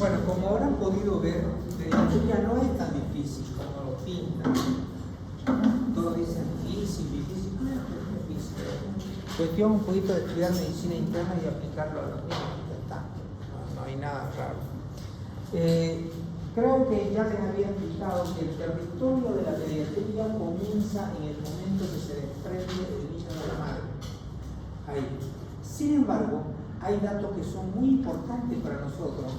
Bueno, como habrán podido ver, la historia no es tan difícil como lo pintan. Todos dicen difícil, difícil, no es difícil. Cuestión un poquito de estudiar medicina interna y aplicarlo a los niños. Ya está. No hay nada raro. Creo que ya les había explicado que el territorio de la pediatría comienza en el momento que se desprende el niño de la madre. Ahí. Sin embargo, hay datos que son muy importantes para nosotros,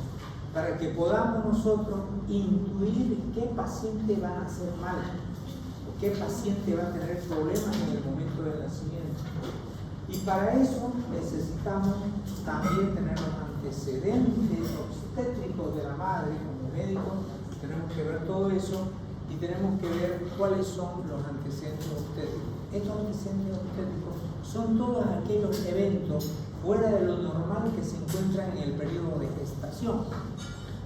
para que podamos nosotros intuir qué paciente va a hacer mal, o qué paciente va a tener problemas en el momento del nacimiento. Y para eso necesitamos también tener los antecedentes obstétricos de la madre como médicos, tenemos que ver todo eso y tenemos que ver cuáles son los antecedentes obstétricos. Estos antecedentes obstétricos son todos aquellos eventos fuera de lo normal que se encuentran en el periodo de gestación.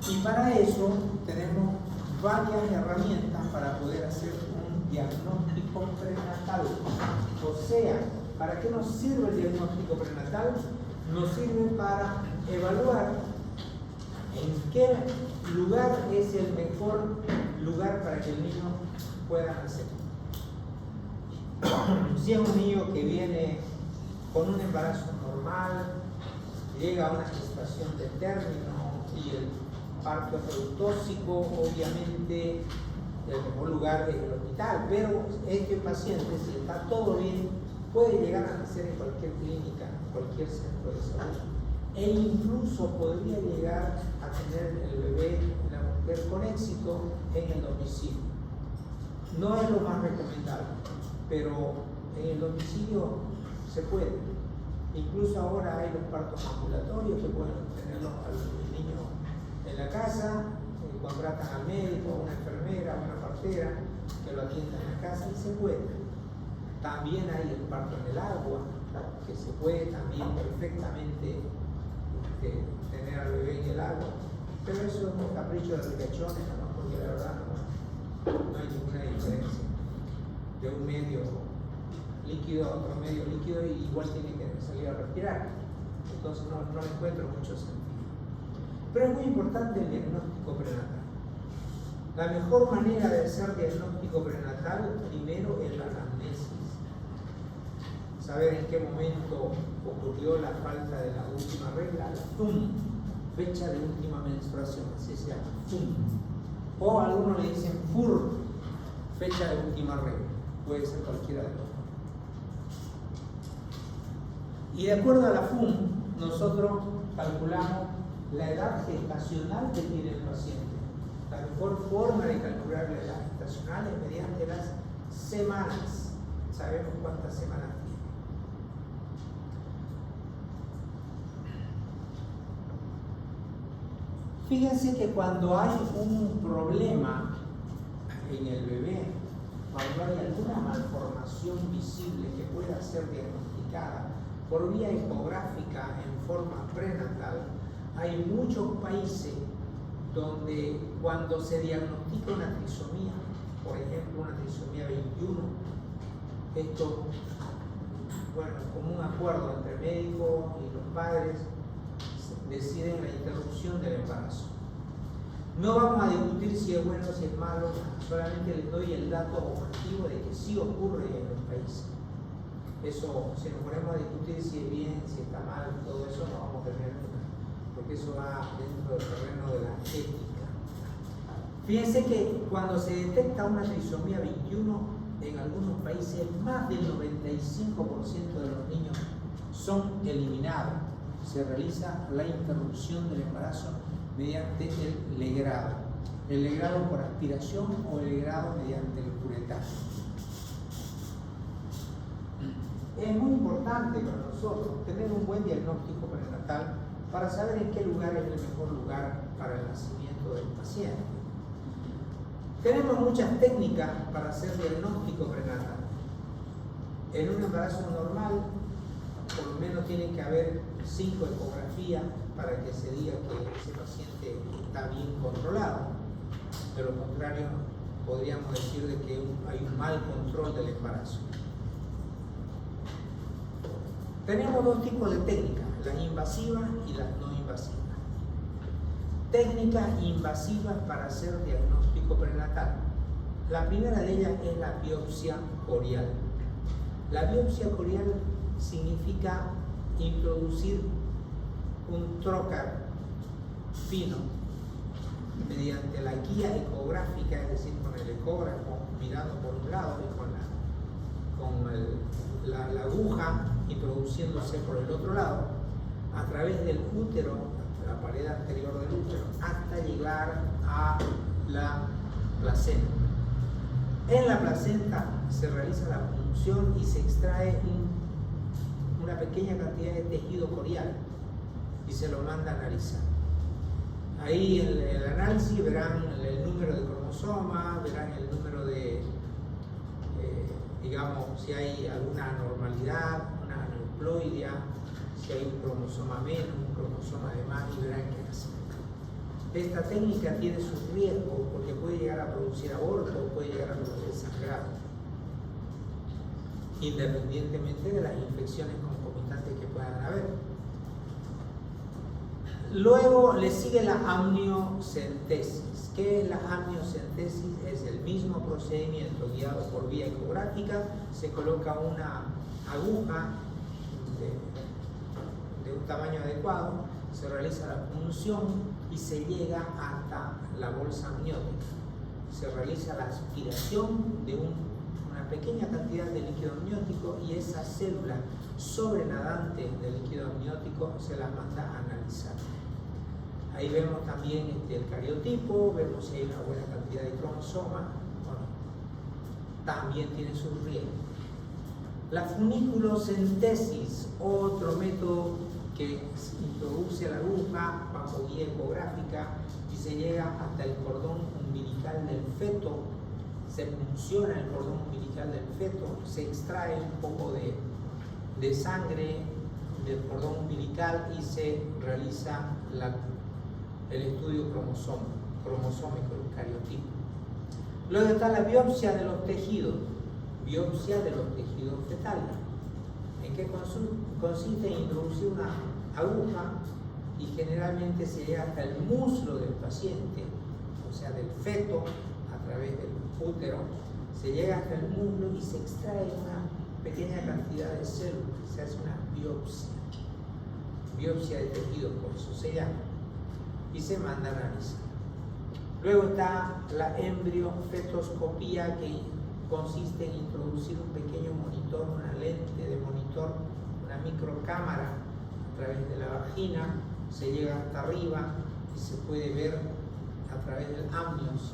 Y para eso tenemos varias herramientas para poder hacer un diagnóstico prenatal. O sea, ¿para qué nos sirve el diagnóstico prenatal? Nos sirve para evaluar en qué lugar es el mejor lugar para que el niño pueda nacer. Si es un niño que viene con un embarazo normal, llega a una gestación de término y el parto es eutóxico, obviamente el mejor lugar es el hospital, pero este paciente, si está todo bien, puede llegar a nacer en cualquier clínica, en cualquier centro de salud, e incluso podría llegar a tener el bebé, la mujer, con éxito en el domicilio. No es lo más recomendable, pero en el domicilio se puede. Incluso ahora hay los partos ambulatorios que pueden tenerlos al niño en la casa, contratan al médico, a una enfermera, a una partera que lo atienda en la casa y se puede. También hay el parto en el agua, que se puede también perfectamente tener al bebé en el agua, pero eso es un capricho de ricachones, ¿no? Porque la verdad no hay ninguna diferencia de un medio líquido a otro medio líquido y igual tiene que salir a respirar, entonces no le encuentro mucho sentido. Pero es muy importante el diagnóstico prenatal. La mejor manera de hacer diagnóstico prenatal primero es la anamnesis. Saber en qué momento ocurrió la falta de la última regla, la FUM, fecha de última menstruación, así se llama, FUM. O algunos le dicen FUR, fecha de última regla, puede ser cualquiera de los dos. Y de acuerdo a la FUM, nosotros calculamos la edad gestacional que tiene el paciente. La mejor forma de calcular la edad gestacional es mediante las semanas. Sabemos cuántas semanas tiene. Fíjense que cuando hay un problema en el bebé, cuando hay alguna malformación visible que pueda ser diagnosticada por vía ecográfica en forma prenatal, hay muchos países donde cuando se diagnostica una trisomía, por ejemplo una trisomía 21, esto, bueno, como un acuerdo entre médicos y los padres, deciden la interrupción del embarazo. No vamos a discutir si es bueno o si es malo, solamente les doy el dato objetivo de que sí ocurre en los países. Eso, si nos ponemos a discutir si es bien, si está mal, todo eso no vamos a tener nunca, porque eso va dentro del terreno de la ética. Fíjense que cuando se detecta una trisomía 21, en algunos países más del 95% de los niños son eliminados. Se realiza la interrupción del embarazo mediante el legrado. El legrado por aspiración o el legrado mediante el curetaje. Es muy importante para nosotros tener un buen diagnóstico prenatal para saber en qué lugar es el mejor lugar para el nacimiento del paciente. Tenemos muchas técnicas para hacer diagnóstico prenatal. En un embarazo normal, por lo menos tiene que haber 5 ecografías para que se diga que ese paciente está bien controlado. De lo contrario, podríamos decir de que hay un mal control del embarazo. Tenemos dos tipos de técnicas, las invasivas y las no invasivas. técnicas invasivas para hacer diagnóstico prenatal. La primera de ellas es la biopsia corial. La biopsia corial significa introducir un trocar fino mediante la guía ecográfica, es decir, con el ecógrafo mirando por un lado y con la aguja introduciéndose por el otro lado, a través del útero, la pared anterior del útero, hasta llegar a la placenta. En la placenta se realiza la punción y se extrae una pequeña cantidad de tejido corial y se lo manda a analizar. Ahí en el análisis verán el número de cromosomas, verán el número de, digamos, si hay alguna anormalidad, una aneuploidia, si hay un cromosoma menos, un cromosoma de más, y verán qué hace. Esta técnica tiene sus riesgos porque puede llegar a producir aborto, puede llegar a producir sangrado, independientemente de las infecciones concomitantes que puedan haber. Luego le sigue la amniocentesis. ¿Qué es la amniocentesis? Es el mismo procedimiento guiado por vía ecográfica. Se coloca una aguja de un tamaño adecuado, se realiza la punción y se llega hasta la bolsa amniótica. Se realiza la aspiración de una pequeña cantidad de líquido amniótico y esa célula sobrenadante del líquido amniótico se la manda a analizar. Ahí vemos también el cariotipo, vemos si hay una buena cantidad de cromosomas. Bueno, también tiene sus riesgos. La funiculocentesis, otro método que introduce la aguja bajo guía ecográfica y se llega hasta el cordón umbilical del feto, se funciona el cordón umbilical del feto, se extrae un poco de sangre del cordón umbilical y se realiza el estudio cromosómico, el cariotipo. Luego está la biopsia de los tejidos fetales. ¿En qué consiste? En introducir una aguja y generalmente se llega hasta el muslo del paciente, o sea, del feto, a través del útero, se llega hasta el muslo y se extrae una pequeña cantidad de células, se hace una biopsia de tejidos, por eso se llama, y se manda a analizar. Luego está la embriofetoscopía, que consiste en introducir un pequeño monitor, una lente de monitor, una microcámara a través de la vagina, se llega hasta arriba y se puede ver a través del amnios,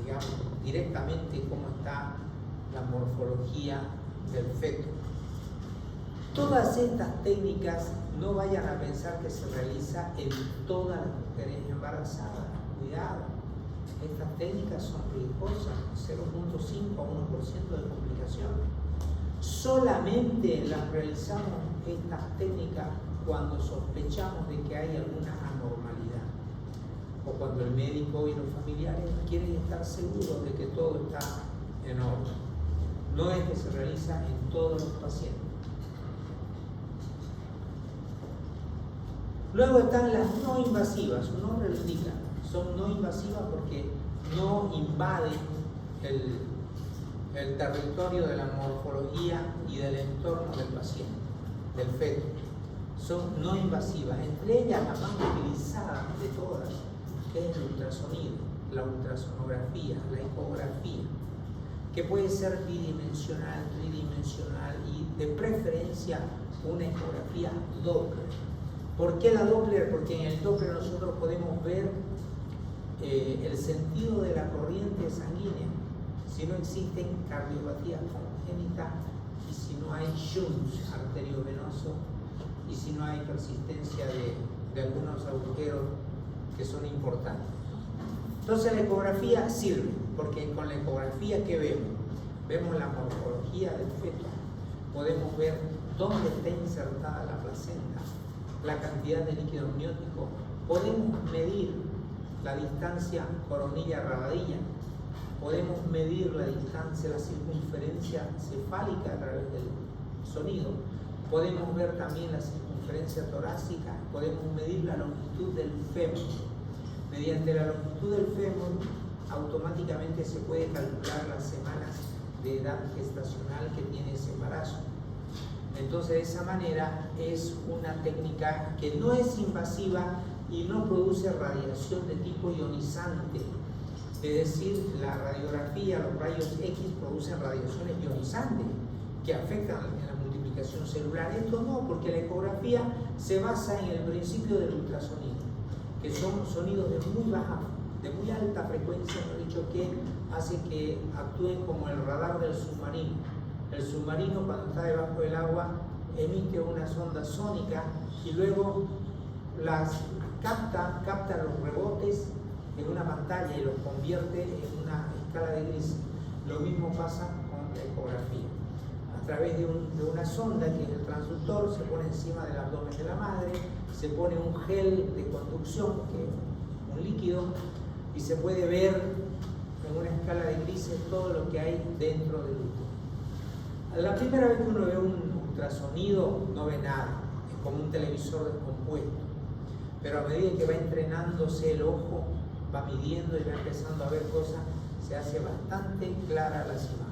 digamos, directamente cómo está la morfología del feto. Todas estas técnicas no vayan a pensar que se realiza en todas las mujeres embarazadas. Cuidado, estas técnicas son riesgosas, 0.5 a 1% de complicaciones. Solamente las realizamos estas técnicas cuando sospechamos de que hay alguna anormalidad o cuando el médico y los familiares quieren estar seguros de que todo está en orden. No es que se realiza en todos los pacientes. Luego están las no invasivas, su nombre lo indica, son no invasivas porque no invaden el territorio de la morfología y del entorno del paciente, del feto. Son no invasivas, entre ellas la más utilizada de todas, que es el ultrasonido, la ultrasonografía, la ecografía, que puede ser bidimensional, tridimensional y de preferencia una ecografía Doppler. ¿Por qué la Doppler? Porque en el Doppler nosotros podemos ver el sentido de la corriente sanguínea, si no existen cardiopatías congénitas y si no hay shunts arteriovenosos y si no hay persistencia de algunos agujeros que son importantes. Entonces la ecografía sirve, porque con la ecografía ¿qué vemos? Vemos la morfología del feto, podemos ver dónde está insertada la placenta, la cantidad de líquido amniótico, podemos medir la distancia coronilla-rabadilla, podemos medir la distancia, la circunferencia cefálica a través del sonido, Podemos ver también la circunferencia torácica, podemos medir la longitud del fémur. Mediante la longitud del fémur, automáticamente se puede calcular las semanas de edad gestacional que tiene ese embarazo. Entonces, de esa manera es una técnica que no es invasiva y no produce radiación de tipo ionizante. Es decir, la radiografía, los rayos X producen radiaciones ionizantes que afectan en la multiplicación celular. Esto no, porque la ecografía se basa en el principio del ultrasonido, que son sonidos de muy alta frecuencia, mejor dicho, que hace que actúen como el radar del submarino. El submarino, cuando está debajo del agua, emite unas ondas sónicas y luego las capta los rebotes en una pantalla y los convierte en una escala de grises. Lo mismo pasa con la ecografía. A través de una sonda, que es el transductor, se pone encima del abdomen de la madre, se pone un gel de conducción, que es un líquido, y se puede ver en una escala de grises todo lo que hay dentro del útero. La primera vez que uno ve un ultrasonido no ve nada, es como un televisor descompuesto, pero a medida que va entrenándose el ojo, va midiendo y va empezando a ver cosas, se hace bastante clara las imágenes.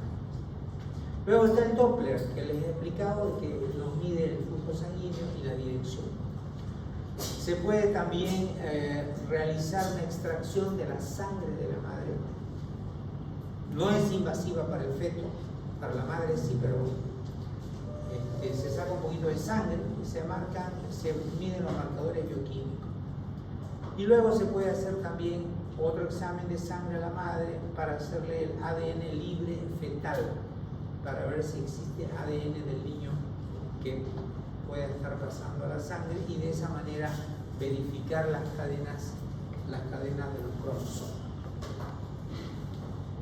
Luego está el Doppler, que les he explicado, que nos mide el flujo sanguíneo y la dirección. Se puede también realizar una extracción de la sangre de la madre. No es invasiva para el feto, para la madre sí, pero se saca un poquito de sangre y se miden los marcadores bioquímicos. Y luego se puede hacer también otro examen de sangre a la madre para hacerle el ADN libre fetal, para ver si existe ADN del niño que pueda estar pasando a la sangre, y de esa manera verificar las cadenas de los cromosomas.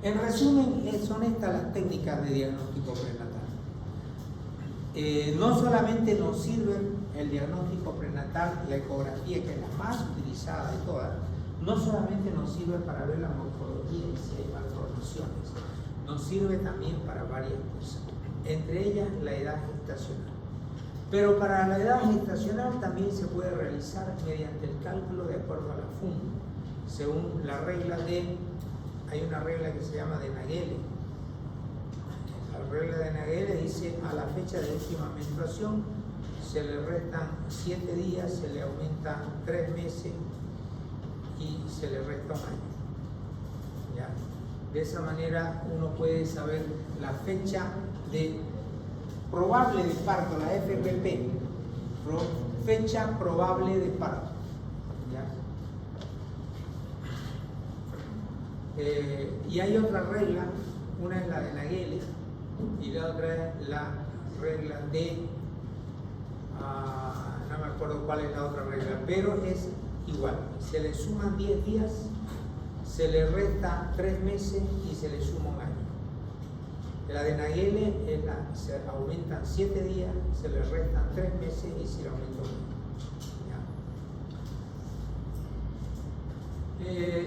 En resumen, son estas las técnicas de diagnóstico prenatal. No solamente nos sirve el diagnóstico prenatal, la ecografía, que es la más utilizada de todas, no solamente nos sirve para ver la morfología y si hay malformaciones, nos sirve también para varias cosas, entre ellas la edad gestacional. Pero para la edad gestacional también se puede realizar mediante el cálculo de acuerdo a la FUM, según la regla hay una regla que se llama de Nagele. La regla de Nagele dice: a la fecha de última menstruación se le restan 7 días, se le aumentan 3 meses y se le resta un año. ¿Ya? De esa manera uno puede saber la fecha probable de parto, la FPP, fecha probable de parto. ¿Ya? Y hay otra regla, una es la de Nagele y la otra es la regla de, no me acuerdo cuál es la otra regla, pero es igual, se le suman 10 días, se le resta 3 meses y se le suma un año. La de Nagele se aumentan 7 días, se le restan 3 meses y se le aumenta un año.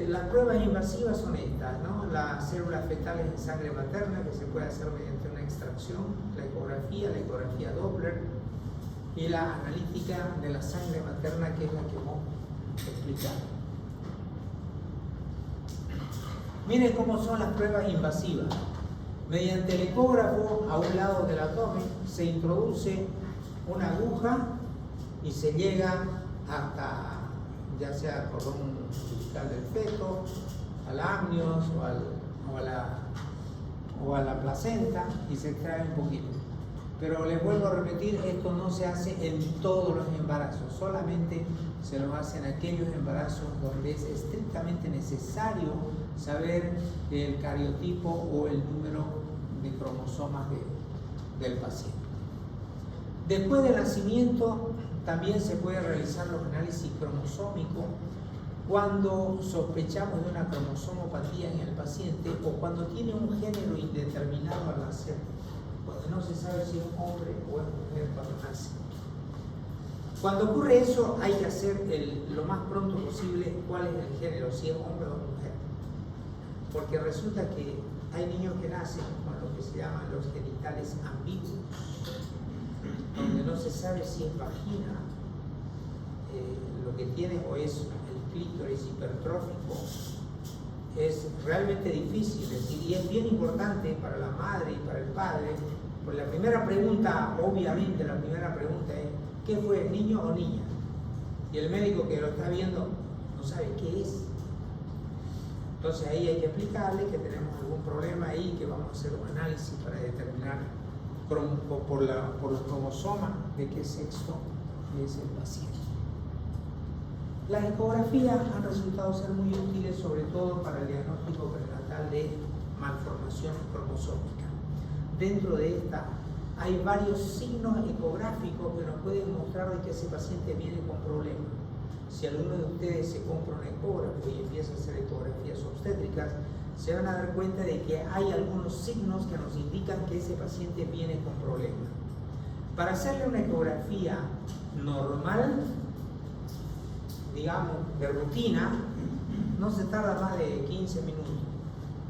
Las pruebas invasivas son estas, ¿no? Las células fetales en sangre materna, que se puede hacer mediante una extracción, la ecografía Doppler, y la analítica de la sangre materna, que es la que hemos explicado. Miren cómo son las pruebas invasivas. Mediante el ecógrafo, a un lado del abdomen, se introduce una aguja y se llega hasta, ya sea el cordón umbilical del feto, al amnios o a la placenta, y se extrae un poquito. Pero les vuelvo a repetir, esto no se hace en todos los embarazos, solamente se lo hacen en aquellos embarazos donde es estrictamente necesario saber el cariotipo o el número de cromosomas del paciente. Después del nacimiento también se puede realizar los análisis cromosómicos cuando sospechamos de una cromosomopatía en el paciente o cuando tiene un género indeterminado al nacer, cuando no se sabe si es hombre o es mujer cuando nace. Cuando ocurre eso, hay que hacer lo más pronto posible cuál es el género, si es hombre o mujer, porque resulta que hay niños que nacen con lo que se llaman los genitales ambiguos. donde no se sabe si es vagina lo que tiene o es el clítoris hipertrófico, es realmente difícil decir, y es bien importante para la madre y para el padre, pues la primera pregunta, obviamente la primera pregunta es, ¿qué fue, niño o niña? Y el médico que lo está viendo no sabe qué es. Entonces ahí hay que explicarle que tenemos algún problema ahí, que vamos a hacer un análisis para determinar por los cromosomas de qué sexo es el paciente. Las ecografías han resultado ser muy útiles, sobre todo para el diagnóstico prenatal de malformación cromosómica. Dentro de esta hay varios signos ecográficos que nos pueden mostrar de que ese paciente viene con problemas. Si alguno de ustedes se compra un ecógrafo y empieza a hacer ecografías obstétricas, se van a dar cuenta de que hay algunos signos que nos indican que ese paciente viene con problemas. Para hacerle una ecografía normal, digamos, de rutina, no se tarda más de 15 minutos,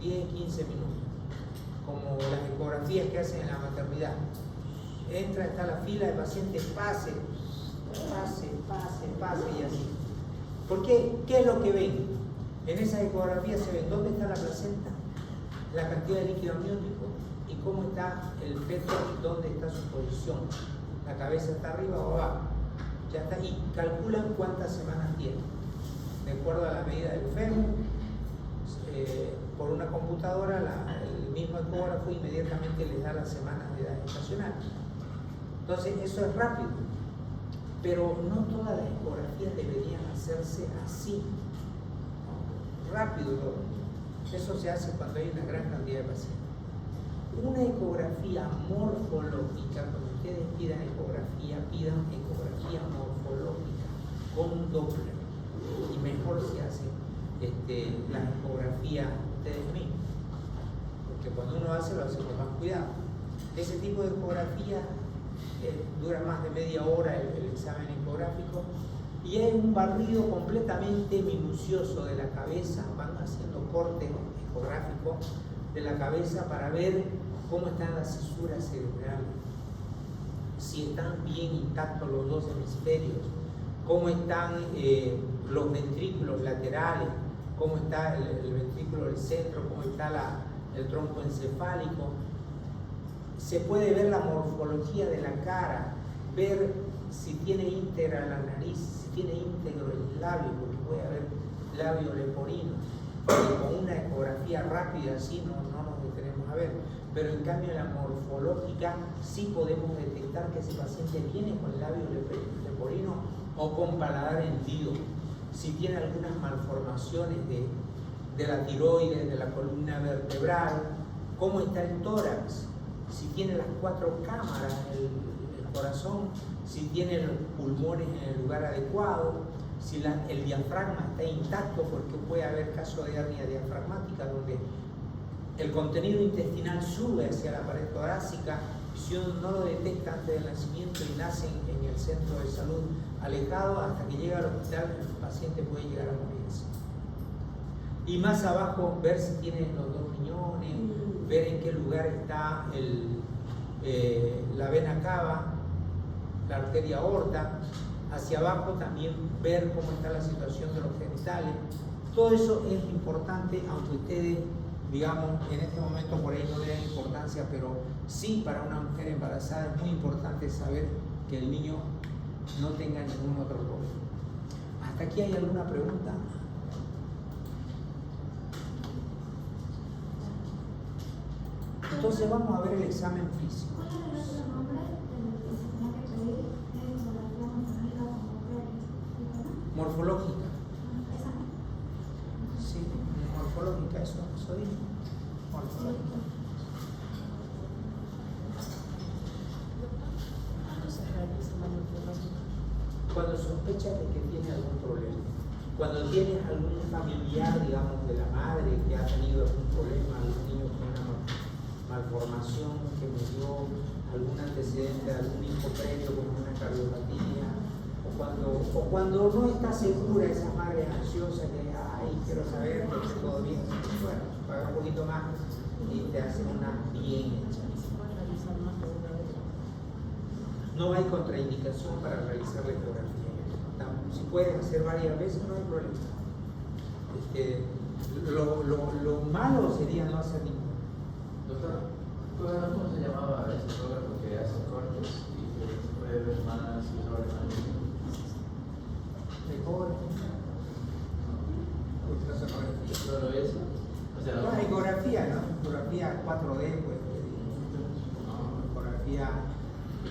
10, 15 minutos, como las ecografías que hacen en la maternidad. Entra, está la fila de pacientes, pase y así. ¿Por qué? ¿Qué es lo que ven? En esas ecografías se ve dónde está la placenta, la cantidad de líquido amniótico y cómo está el feto, dónde está su posición. La cabeza está arriba o abajo. Ya está, y calculan cuántas semanas tiene. De acuerdo a la medida del fémur, por una computadora, el mismo ecógrafo inmediatamente les da las semanas de edad gestacional. Entonces, eso es rápido. Pero no todas las ecografías deberían hacerse así, ¿no? Rápido. Eso se hace cuando hay una gran cantidad de pacientes. Una ecografía morfológica, cuando ustedes pidan ecografía morfológica con Doppler. Y mejor se hace las ecografías ustedes mismos, porque cuando uno hace, lo hace con más cuidado. Ese tipo de ecografía dura más de media hora el examen ecográfico y es un barrido completamente minucioso de la cabeza. Van haciendo cortes ecográficos de la cabeza para ver cómo están las cisuras cerebrales, si están bien intactos los dos hemisferios, cómo están los ventrículos laterales, cómo está el ventrículo del centro, cómo está el tronco encefálico. Se puede ver la morfología de la cara, ver si tiene íntegra la nariz, si tiene íntegro el labio, porque puede haber labio leporino. Con una ecografía rápida así no nos detenemos a ver, pero en cambio en la morfológica sí podemos detectar que ese paciente viene con labio leporino o con paladar hendido, si tiene algunas malformaciones de la tiroides, de la columna vertebral, cómo está el tórax, si tiene las 4 cámaras, el corazón, si tiene los pulmones en el lugar adecuado, si el diafragma está intacto, porque puede haber casos de hernia diafragmática donde el contenido intestinal sube hacia la pared torácica. Si uno no lo detecta antes del nacimiento y nace en el centro de salud alejado, hasta que llega al hospital el paciente puede llegar a morirse. Y más abajo ver si tiene los 2 riñones, ver en qué lugar está la vena cava, la arteria aorta. Hacia abajo también ver cómo está la situación de los genitales. Todo eso es importante, aunque ustedes, digamos, en este momento por ahí no le dan importancia, pero sí para una mujer embarazada es muy importante saber que el niño no tenga ningún otro problema. ¿Hasta aquí hay alguna pregunta? Entonces vamos a ver el examen físico. Morfológica. Sí, morfológica, eso dice. Morfológica. Cuando sospechas de que tiene algún problema, cuando tienes algún familiar, digamos, de la madre que ha tenido algún problema, algún niño con una malformación que murió, algún antecedente de algún hijo previo como una cardiopatía, o cuando no está segura esa madre ansiosa que, ay, quiero saber que esté todo bien, bueno, paga un poquito más y te hacen una bien hecha. no hay contraindicación para realizar la ecografía. No, si pueden hacer varias veces no hay problema. Lo malo sería no hacer ninguno. Doctor, ¿cómo se llamaba ese ecógrafo que hace cortes y que se puede ver más y sobre más? ¿Solo eso? O sea, no, ecografía, ¿no? Ecografía 4D, pues.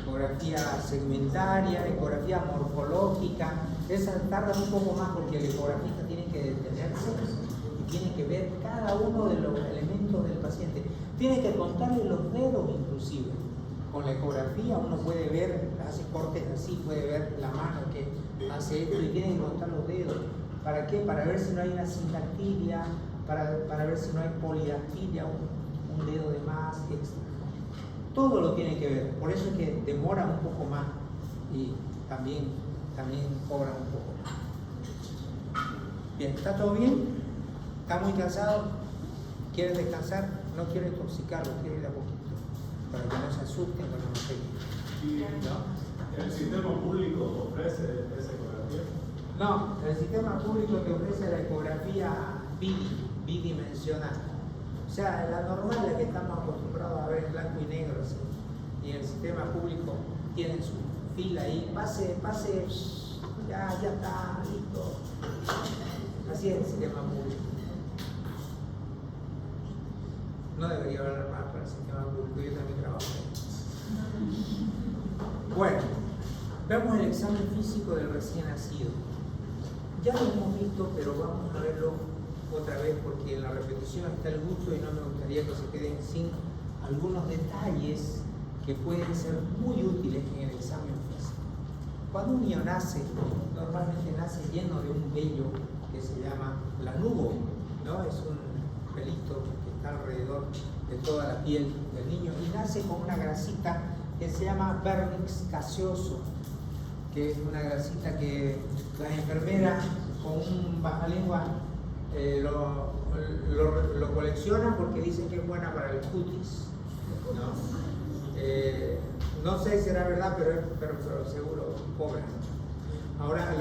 Ecografía segmentaria, ecografía morfológica. Esas tardan un poco más porque el ecografista tiene que detenerse y tiene que ver cada uno de los elementos del paciente. Tiene que contarle los dedos inclusive. Con la ecografía uno puede ver, hace cortes así, puede ver la mano que hace esto y tiene que contar los dedos. ¿Para qué? Para ver si no hay una sindactilia, para ver si no hay polidactilia, un dedo de más, extra. Todo lo tiene que ver, por eso es que demora un poco más y también cobran un poco más. Bien, ¿está todo bien? ¿Está muy cansado? ¿Quieren descansar? No quiero intoxicarlo, quiero ir a poquito, para que no se asusten con la materia. ¿Y el sistema público ofrece esa ecografía? No, el sistema público te ofrece la ecografía bidimensional. O sea, la normal, la que estamos acostumbrados a ver en blanco y negro, así. Y en el sistema público tienen su fila ahí, pase, ya está, listo. Así es el sistema público. No debería hablar más para el sistema público, yo también trabajo ahí. Bueno, vemos el examen físico del recién nacido. Ya lo hemos visto, pero vamos a verlo otra vez porque en la repetición está el gusto y no me gustaría que se queden sin algunos detalles que pueden ser muy útiles en el examen físico. Cuando un niño nace, normalmente nace lleno de un vello que se llama lanugo, ¿no? Es un pelito que está alrededor de toda la piel del niño y nace con una grasita que se llama vernix caseoso, que es una grasita que las enfermeras con un bajalengua lo coleccionan porque dicen que es buena para el cutis, ¿no? No sé si será verdad, pero seguro cobran. Ahora,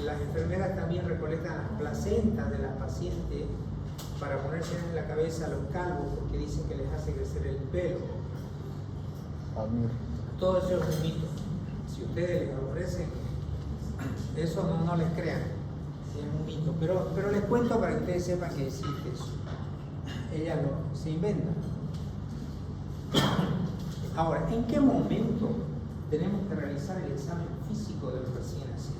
las enfermeras también recolectan las placentas de las pacientes para ponerse en la cabeza a los calvos porque dicen que les hace crecer el pelo. Todo eso es un mito. Si ustedes les ofrecen, eso no les crean. Es un mito. Pero les cuento para que ustedes sepan que existe eso. Ellas se inventan. Ahora, ¿en qué momento tenemos que realizar el examen físico del recién nacido?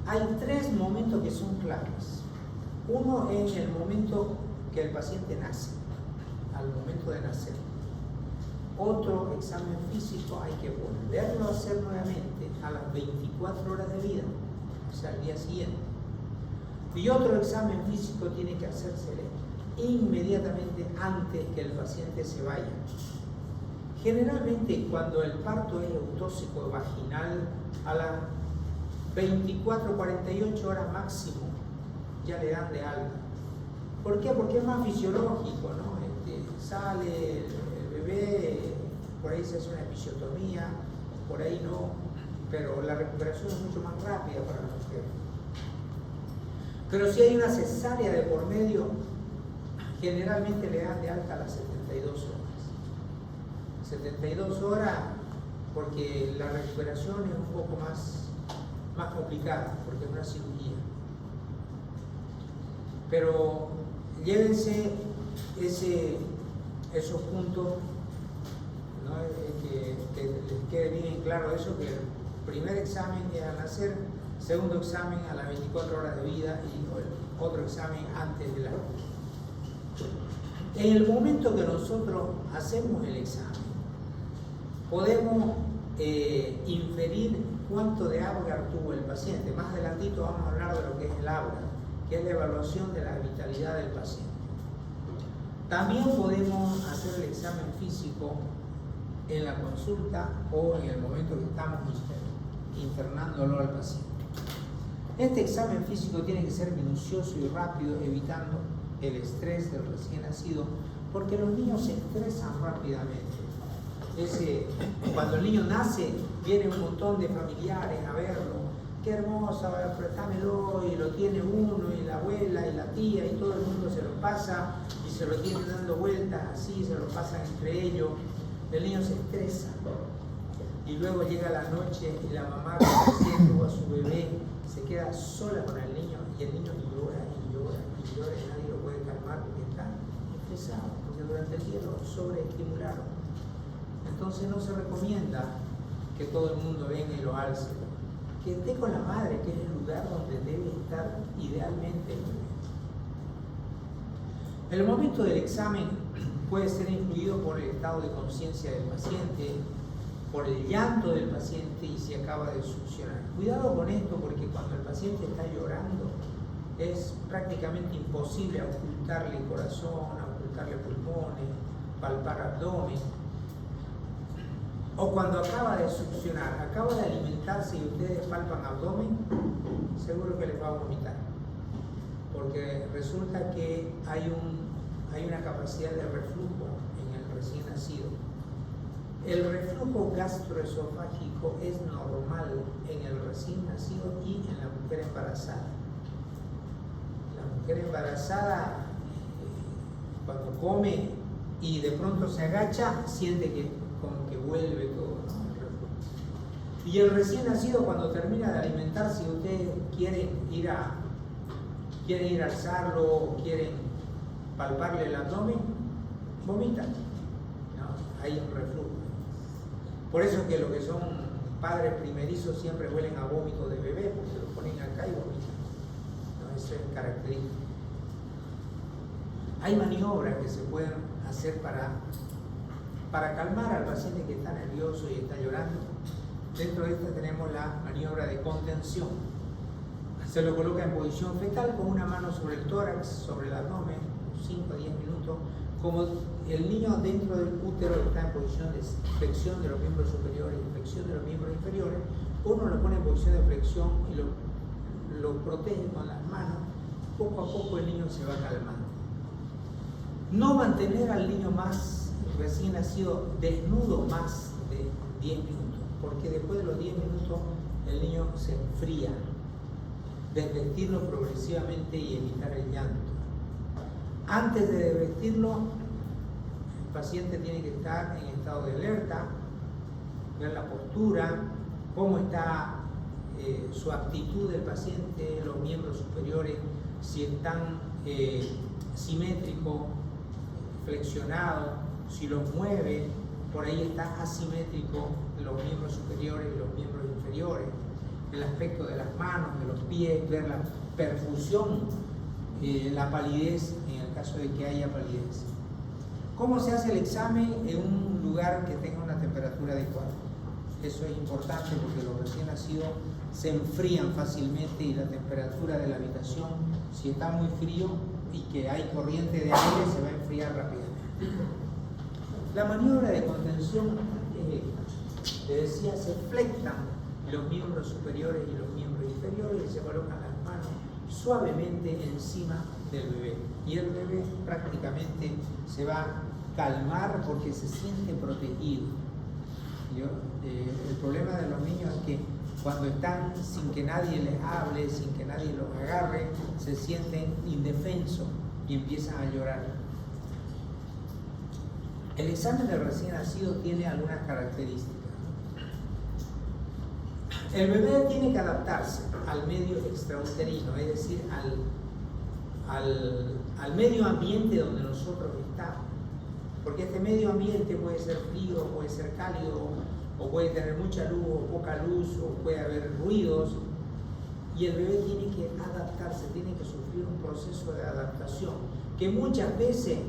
Hay 3 momentos que son claves. Uno es el momento que el paciente nace, al momento de nacer. Otro examen físico hay que volverlo a hacer nuevamente a las 24 horas de vida, o sea, al día siguiente. Y otro examen físico tiene que hacérsele inmediatamente antes que el paciente se vaya. Generalmente cuando el parto es eutóxico vaginal, a las 24-48 horas máximo ya le dan de alta. ¿Por qué? Porque es más fisiológico, ¿no? Sale el bebé, por ahí se hace una episiotomía, por ahí no, pero la recuperación es mucho más rápida para la mujer. Pero si hay una cesárea de por medio, generalmente le dan de alta a las 72 horas. 72 horas porque la recuperación es un poco más complicada, porque es una cirugía. Pero llévense esos puntos, ¿no? Que les quede bien claro eso, que el primer examen es al nacer, segundo examen a las 24 horas de vida y otro examen antes de la noche. En el momento que nosotros hacemos el examen, podemos inferir cuánto de Apgar tuvo el paciente. Más adelantito vamos a hablar de lo que es el Apgar, que es la evaluación de la vitalidad del paciente. También podemos hacer el examen físico en la consulta o en el momento que estamos internándolo al paciente. Este examen físico tiene que ser minucioso y rápido, evitando el estrés del recién nacido, porque los niños se estresan rápidamente. Cuando el niño nace, viene un montón de familiares a verlo. Qué hermoso, a ver, préstamelo, y lo tiene uno, y la abuela, y la tía, y todo el mundo se lo pasa, y se lo tienen dando vueltas así, se lo pasan entre ellos. El niño se estresa. Y luego llega la noche y la mamá, que recién tuvo a su bebé, se queda sola con el niño, y el niño llora y llora y llora, y nadie lo puede calmar porque está estresado, porque durante el día lo sobreestimularon. Entonces no se recomienda que todo el mundo venga y lo alce. Que esté con la madre, que es el lugar donde debe estar idealmente el bebé. El momento del examen puede ser influido por el estado de conciencia del paciente, por el llanto del paciente y si acaba de succionar. Cuidado con esto, porque cuando el paciente está llorando es prácticamente imposible ocultarle el corazón, ocultarle pulmones, palpar abdomen. O cuando acaba de succionar, acaba de alimentarse y ustedes palpan abdomen, seguro que les va a vomitar. Porque resulta que hay una capacidad de reflujo en el recién nacido. El reflujo gastroesofágico es normal en el recién nacido y en la mujer embarazada. La mujer embarazada, cuando come y de pronto se agacha, siente que como que vuelve todo, ¿no? El reflujo. Y el recién nacido, cuando termina de alimentarse, si ustedes quieren ir a alzarlo o quieren palparle el abdomen, vomitan. ¿No? Hay un reflujo. Por eso es que los que son padres primerizos siempre huelen a vómito de bebé, porque lo ponen acá y vomitan. ¿No? Eso es característico. Hay maniobras que se pueden hacer para calmar al paciente que está nervioso y está llorando. Dentro de esta tenemos la maniobra de contención. Se lo coloca en posición fetal con una mano sobre el tórax, sobre el abdomen, 5 a 10 minutos. Como el niño dentro del útero está en posición de flexión de los miembros superiores y flexión de los miembros inferiores, uno lo pone en posición de flexión y lo protege con las manos. Poco a poco el niño se va calmando. No mantener al niño más recién nacido desnudo más de 10 minutos, porque después de los 10 minutos el niño se enfría. Desvestirlo progresivamente y evitar el llanto. Antes de desvestirlo, el paciente tiene que estar en estado de alerta, ver la postura, cómo está su actitud del paciente, los miembros superiores, si están simétricos, flexionados, si los mueve, por ahí está asimétrico los miembros superiores y los miembros inferiores, el aspecto de las manos, de los pies, ver la perfusión, la palidez en el caso de que haya palidez. ¿Cómo se hace el examen en un lugar que tenga una temperatura adecuada? Eso es importante porque los recién nacidos se enfrían fácilmente y la temperatura de la habitación, si está muy frío y que hay corriente de aire, se va a enfriar rápidamente. La maniobra de contención es esta. Les decía, se flectan los miembros superiores y los miembros inferiores y se colocan las manos suavemente encima del bebé. Y el bebé prácticamente se va a calmar porque se siente protegido. El problema de los niños es que cuando están sin que nadie les hable, sin que nadie los agarre, se sienten indefensos y empiezan a llorar. El examen del recién nacido tiene algunas características. El bebé tiene que adaptarse al medio extrauterino, es decir, al medio ambiente donde nosotros estamos. Porque este medio ambiente puede ser frío, puede ser cálido, o puede tener mucha luz o poca luz, o puede haber ruidos. Y el bebé tiene que adaptarse, tiene que sufrir un proceso de adaptación, que muchas veces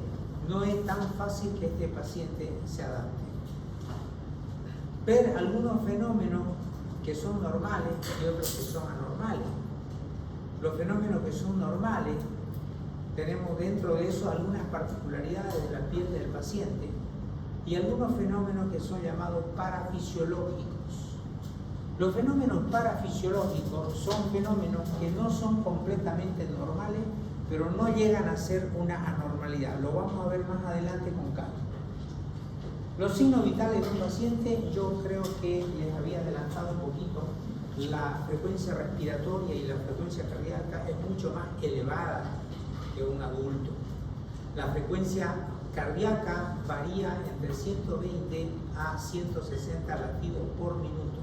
no es tan fácil que este paciente se adapte. Ver algunos fenómenos que son normales y otros que son anormales. Los fenómenos que son normales, tenemos dentro de eso algunas particularidades de la piel del paciente y algunos fenómenos que son llamados parafisiológicos. Los fenómenos parafisiológicos son fenómenos que no son completamente normales, pero no llegan a ser una anormalidad. Lo vamos a ver más adelante con calma. Los signos vitales de un paciente, yo creo que les había adelantado un poquito. La frecuencia respiratoria y la frecuencia cardíaca es mucho más elevada que un adulto. La frecuencia cardíaca varía entre 120 a 160 latidos por minuto.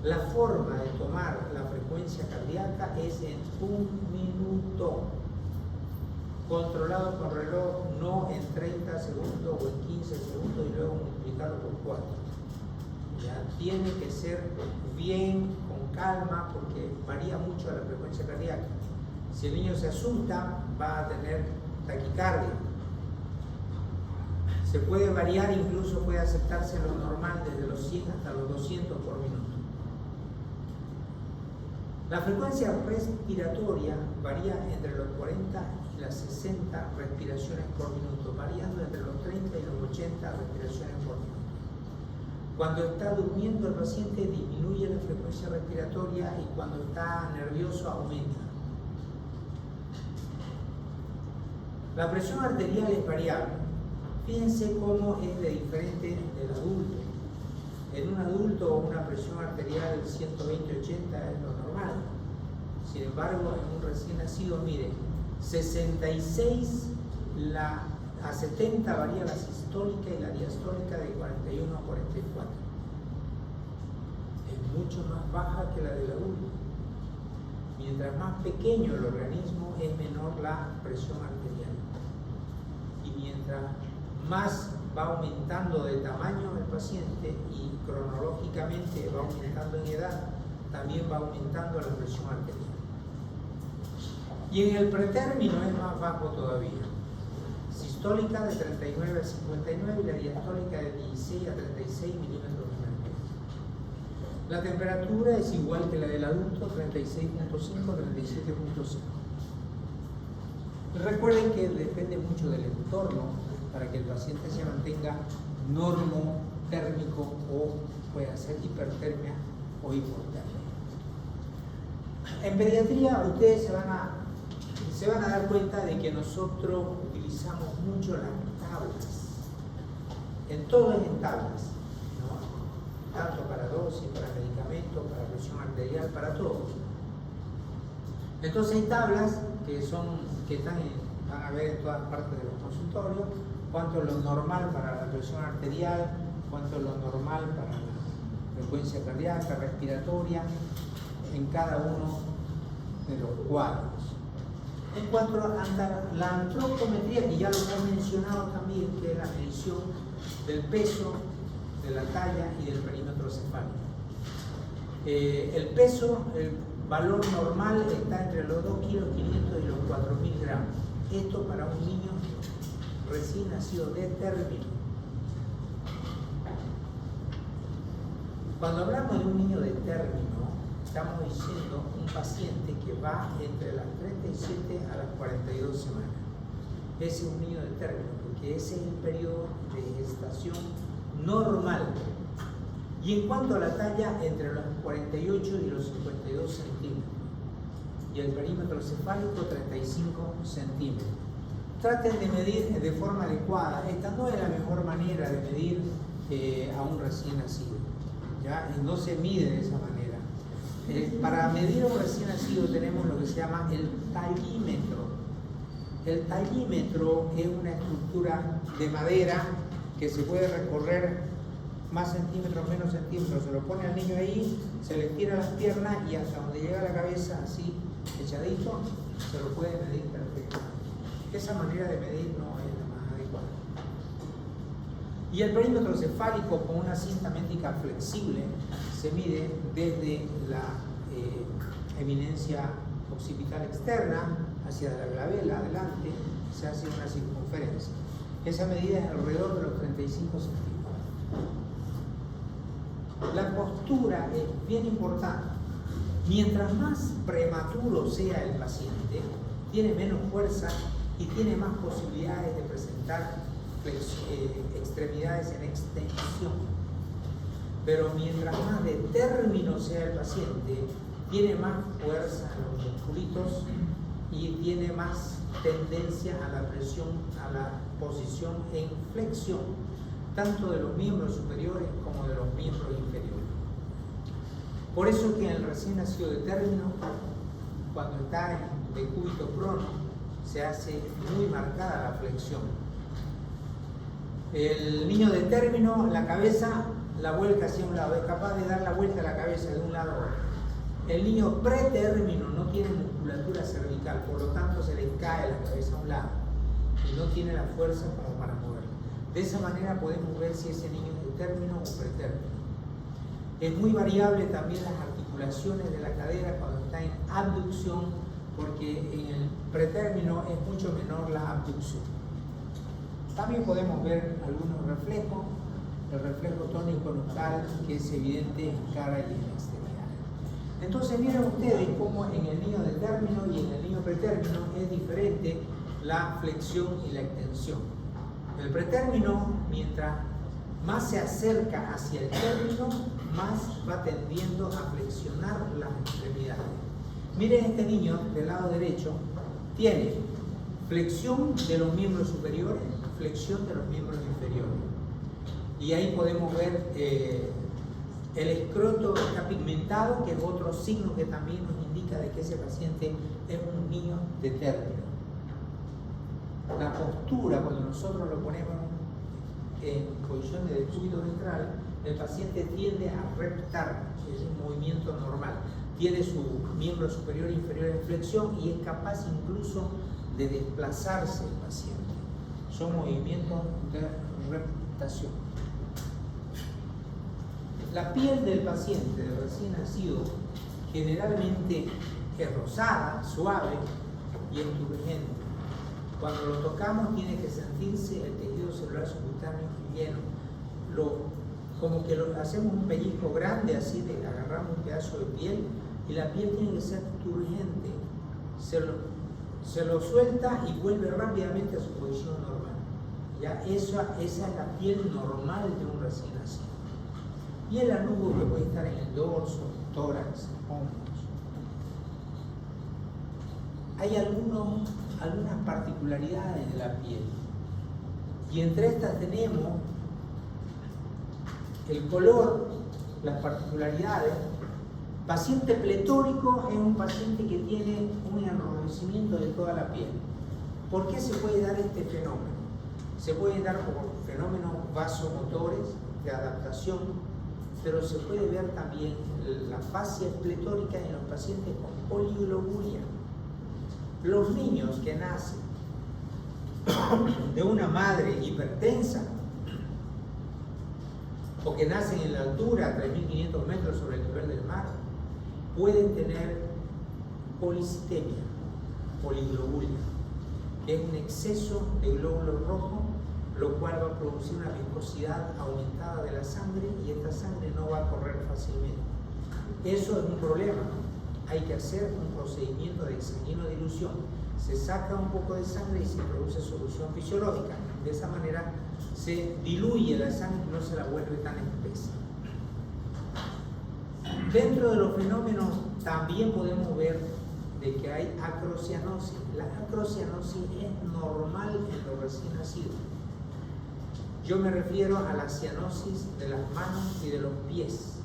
La forma de tomar la frecuencia cardíaca es en 1 minuto, controlado con reloj, no en 30 segundos o en 15 segundos y luego multiplicarlo por 4. Ya tiene que ser bien, con calma, porque varía mucho la frecuencia cardíaca. Si el niño se asusta, va a tener taquicardia. Se puede variar, incluso puede aceptarse lo normal desde los 100 hasta los 200 por minuto. La frecuencia respiratoria varía entre los 40 y las 60 respiraciones por minuto, variando entre los 30 y los 80 respiraciones por minuto. Cuando está durmiendo el paciente disminuye la frecuencia respiratoria y cuando está nervioso aumenta. La presión arterial es variable. Fíjense cómo es de diferente del adulto. En un adulto una presión arterial 120-80 es lo normal. Sin embargo, en un recién nacido, miren, 66 a 70 varía la sistólica y la diastólica de 41 a 44. Es mucho más baja que la del adulto. Mientras más pequeño el organismo, es menor la presión arterial. Y mientras más va aumentando de tamaño el paciente y cronológicamente va aumentando en edad, también va aumentando la presión arterial. Y en el pretérmino es más bajo todavía. Sistólica de 39 a 59 y la diastólica de 16 a 36 milímetros de mercurio. La temperatura es igual que la del adulto, 36.5 a 37.5. Recuerden que depende mucho del entorno para que el paciente se mantenga normotérmico o pueda ser hipertermia o hipotermia. En pediatría ustedes se van a dar cuenta de que nosotros utilizamos mucho las tablas. En todo es en tablas, ¿no? Tanto para dosis, para medicamentos, para presión arterial, para todo. Entonces hay tablas que van a ver en todas partes de los consultorios, cuánto es lo normal para la presión arterial, cuánto es lo normal para la frecuencia cardíaca, respiratoria, en cada uno de los cuadros. En cuanto a la antropometría, que ya lo he mencionado también, que es la medición del peso, de la talla y del perímetro cefálico. El peso, el valor normal está entre los 2,5 kilos y los 4.000 gramos. Esto para un niño recién nacido de término. Cuando hablamos de un niño de término, estamos diciendo un paciente que va entre las 37 a las 42 semanas. Ese es un niño de término, porque ese es el periodo de gestación normal. Y en cuanto a la talla, entre los 48 y los 52 centímetros. Y el perímetro cefálico, 35 centímetros. Traten de medir de forma adecuada. Esta no es la mejor manera de medir a un recién nacido, ¿ya? Y no se mide de esa manera. Para medir a un recién nacido tenemos lo que se llama el tallímetro. El tallímetro es una estructura de madera que se puede recorrer más centímetros, menos centímetros. Se lo pone al niño ahí, se le tira las piernas y hasta donde llega la cabeza, así echadito, se lo puede medir perfectamente. Esa manera de medir no es la más adecuada. Y el perímetro cefálico con una cinta métrica flexible se mide desde la eminencia occipital externa hacia la glabela adelante, se hace una circunferencia. Esa medida es alrededor de los 35 centímetros. La postura es bien importante. Mientras más prematuro sea el paciente, tiene menos fuerza y tiene más posibilidades de presentar extremidades en extensión. Pero mientras más de término sea el paciente, tiene más fuerza en los musculitos y tiene más tendencia a la presión, a la posición en flexión. tanto de los miembros superiores como de los miembros inferiores. Por eso que en el recién nacido de término, cuando está en decúbito prono, se hace muy marcada la flexión. El niño de término, la cabeza la vuelca hacia un lado, es capaz de dar la vuelta a la cabeza de un lado a otro. El niño pretérmino no tiene musculatura cervical, por lo tanto se le cae la cabeza a un lado y no tiene la fuerza como para moverla. De esa manera podemos ver si ese niño es de término o pretérmino. Es muy variable también las articulaciones de la cadera cuando está en abducción, porque en el pretérmino es mucho menor la abducción. También podemos ver algunos reflejos, el reflejo tónico nucal, que es evidente en cara y en extremidad. Entonces miren ustedes cómo en el niño de término y en el niño pretérmino es diferente la flexión y la extensión. El pretérmino, mientras más se acerca hacia el término, más va tendiendo a flexionar las extremidades. Miren este niño del lado derecho, tiene flexión de los miembros superiores, flexión de los miembros inferiores. Y ahí podemos ver el escroto está pigmentado, que es otro signo que también nos indica de que ese paciente es un niño de término. La postura, cuando nosotros lo ponemos en posición de decúbito ventral, el paciente tiende a reptar, es un movimiento normal. Tiene su miembro superior e inferior en flexión y es capaz incluso de desplazarse el paciente. Son movimientos de reptación. La piel del paciente, del recién nacido, generalmente es rosada, suave y es turgente. Cuando lo tocamos tiene que sentirse el tejido celular subcutáneo lleno. Como que hacemos un pellizco grande, así de agarramos un pedazo de piel y la piel tiene que ser turgente. Se lo suelta y vuelve rápidamente a su posición normal. Ya esa es la piel normal de un recién nacido. Y el anugo que puede estar en el dorso, tórax, hombros. Hay algunas particularidades de la piel. Y entre estas tenemos el color, las particularidades. Paciente pletórico es un paciente que tiene un enrojecimiento de toda la piel. ¿Por qué se puede dar este fenómeno? Se puede dar por fenómenos vasomotores de adaptación, pero se puede ver también la fascia pletórica en los pacientes con poliglobulia. Los niños que nacen de una madre hipertensa o que nacen en la altura a 3.500 metros sobre el nivel del mar pueden tener policitemia, poliglobulia, que es un exceso de glóbulos rojos, lo cual va a producir una viscosidad aumentada de la sangre y esta sangre no va a correr fácilmente. Eso es un problema. Hay que hacer un procedimiento de exsanguinodilución. Se saca un poco de sangre y se produce solución fisiológica. De esa manera se diluye la sangre y no se la vuelve tan espesa. Dentro de los fenómenos también podemos ver de que hay acrocianosis. La acrocianosis es normal en los recién nacidos. Yo me refiero a la cianosis de las manos y de los pies.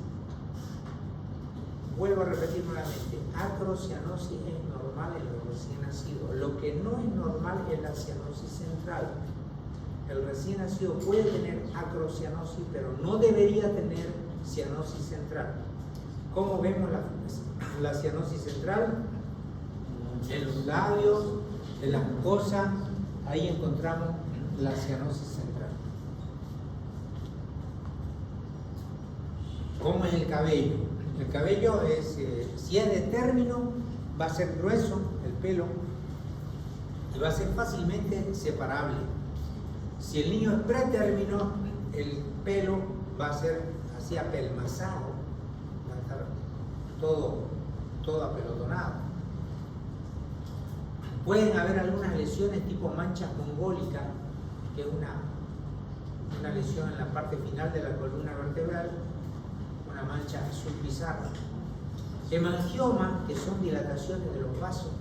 Vuelvo a repetir nuevamente, acrocianosis es normal en los recién nacidos. Lo que no es normal es la cianosis central. El recién nacido puede tener acrocianosis, pero no debería tener cianosis central. ¿Cómo vemos la cianosis central? En los labios, en las mucosas, ahí encontramos la cianosis central. ¿Cómo es el cabello? El cabello es, si es de término, va a ser grueso el pelo y va a ser fácilmente separable. Si el niño es pretérmino, el pelo va a ser así apelmazado, va a estar todo apelotonado. Pueden haber algunas lesiones tipo manchas mongólicas, que es una lesión en la parte final de la columna vertebral, una mancha azul pizarra. Hemangioma, que son dilataciones de los vasos.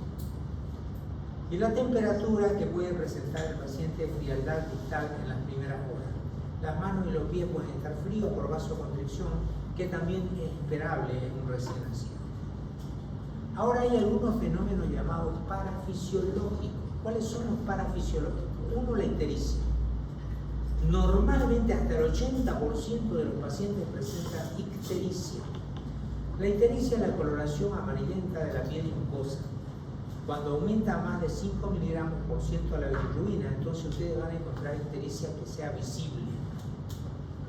Y la temperatura que puede presentar el paciente, frialdad distal en las primeras horas. Las manos y los pies pueden estar fríos por vasoconstricción, que también es esperable en un recién nacido. Ahora hay algunos fenómenos llamados parafisiológicos. ¿Cuáles son los parafisiológicos? Uno, la ictericia. Normalmente hasta el 80% de los pacientes presentan ictericia. La ictericia es la coloración amarillenta de la piel mucosa. Cuando aumenta más de 5 miligramos por ciento la bilirrubina, entonces ustedes van a encontrar ictericia que sea visible.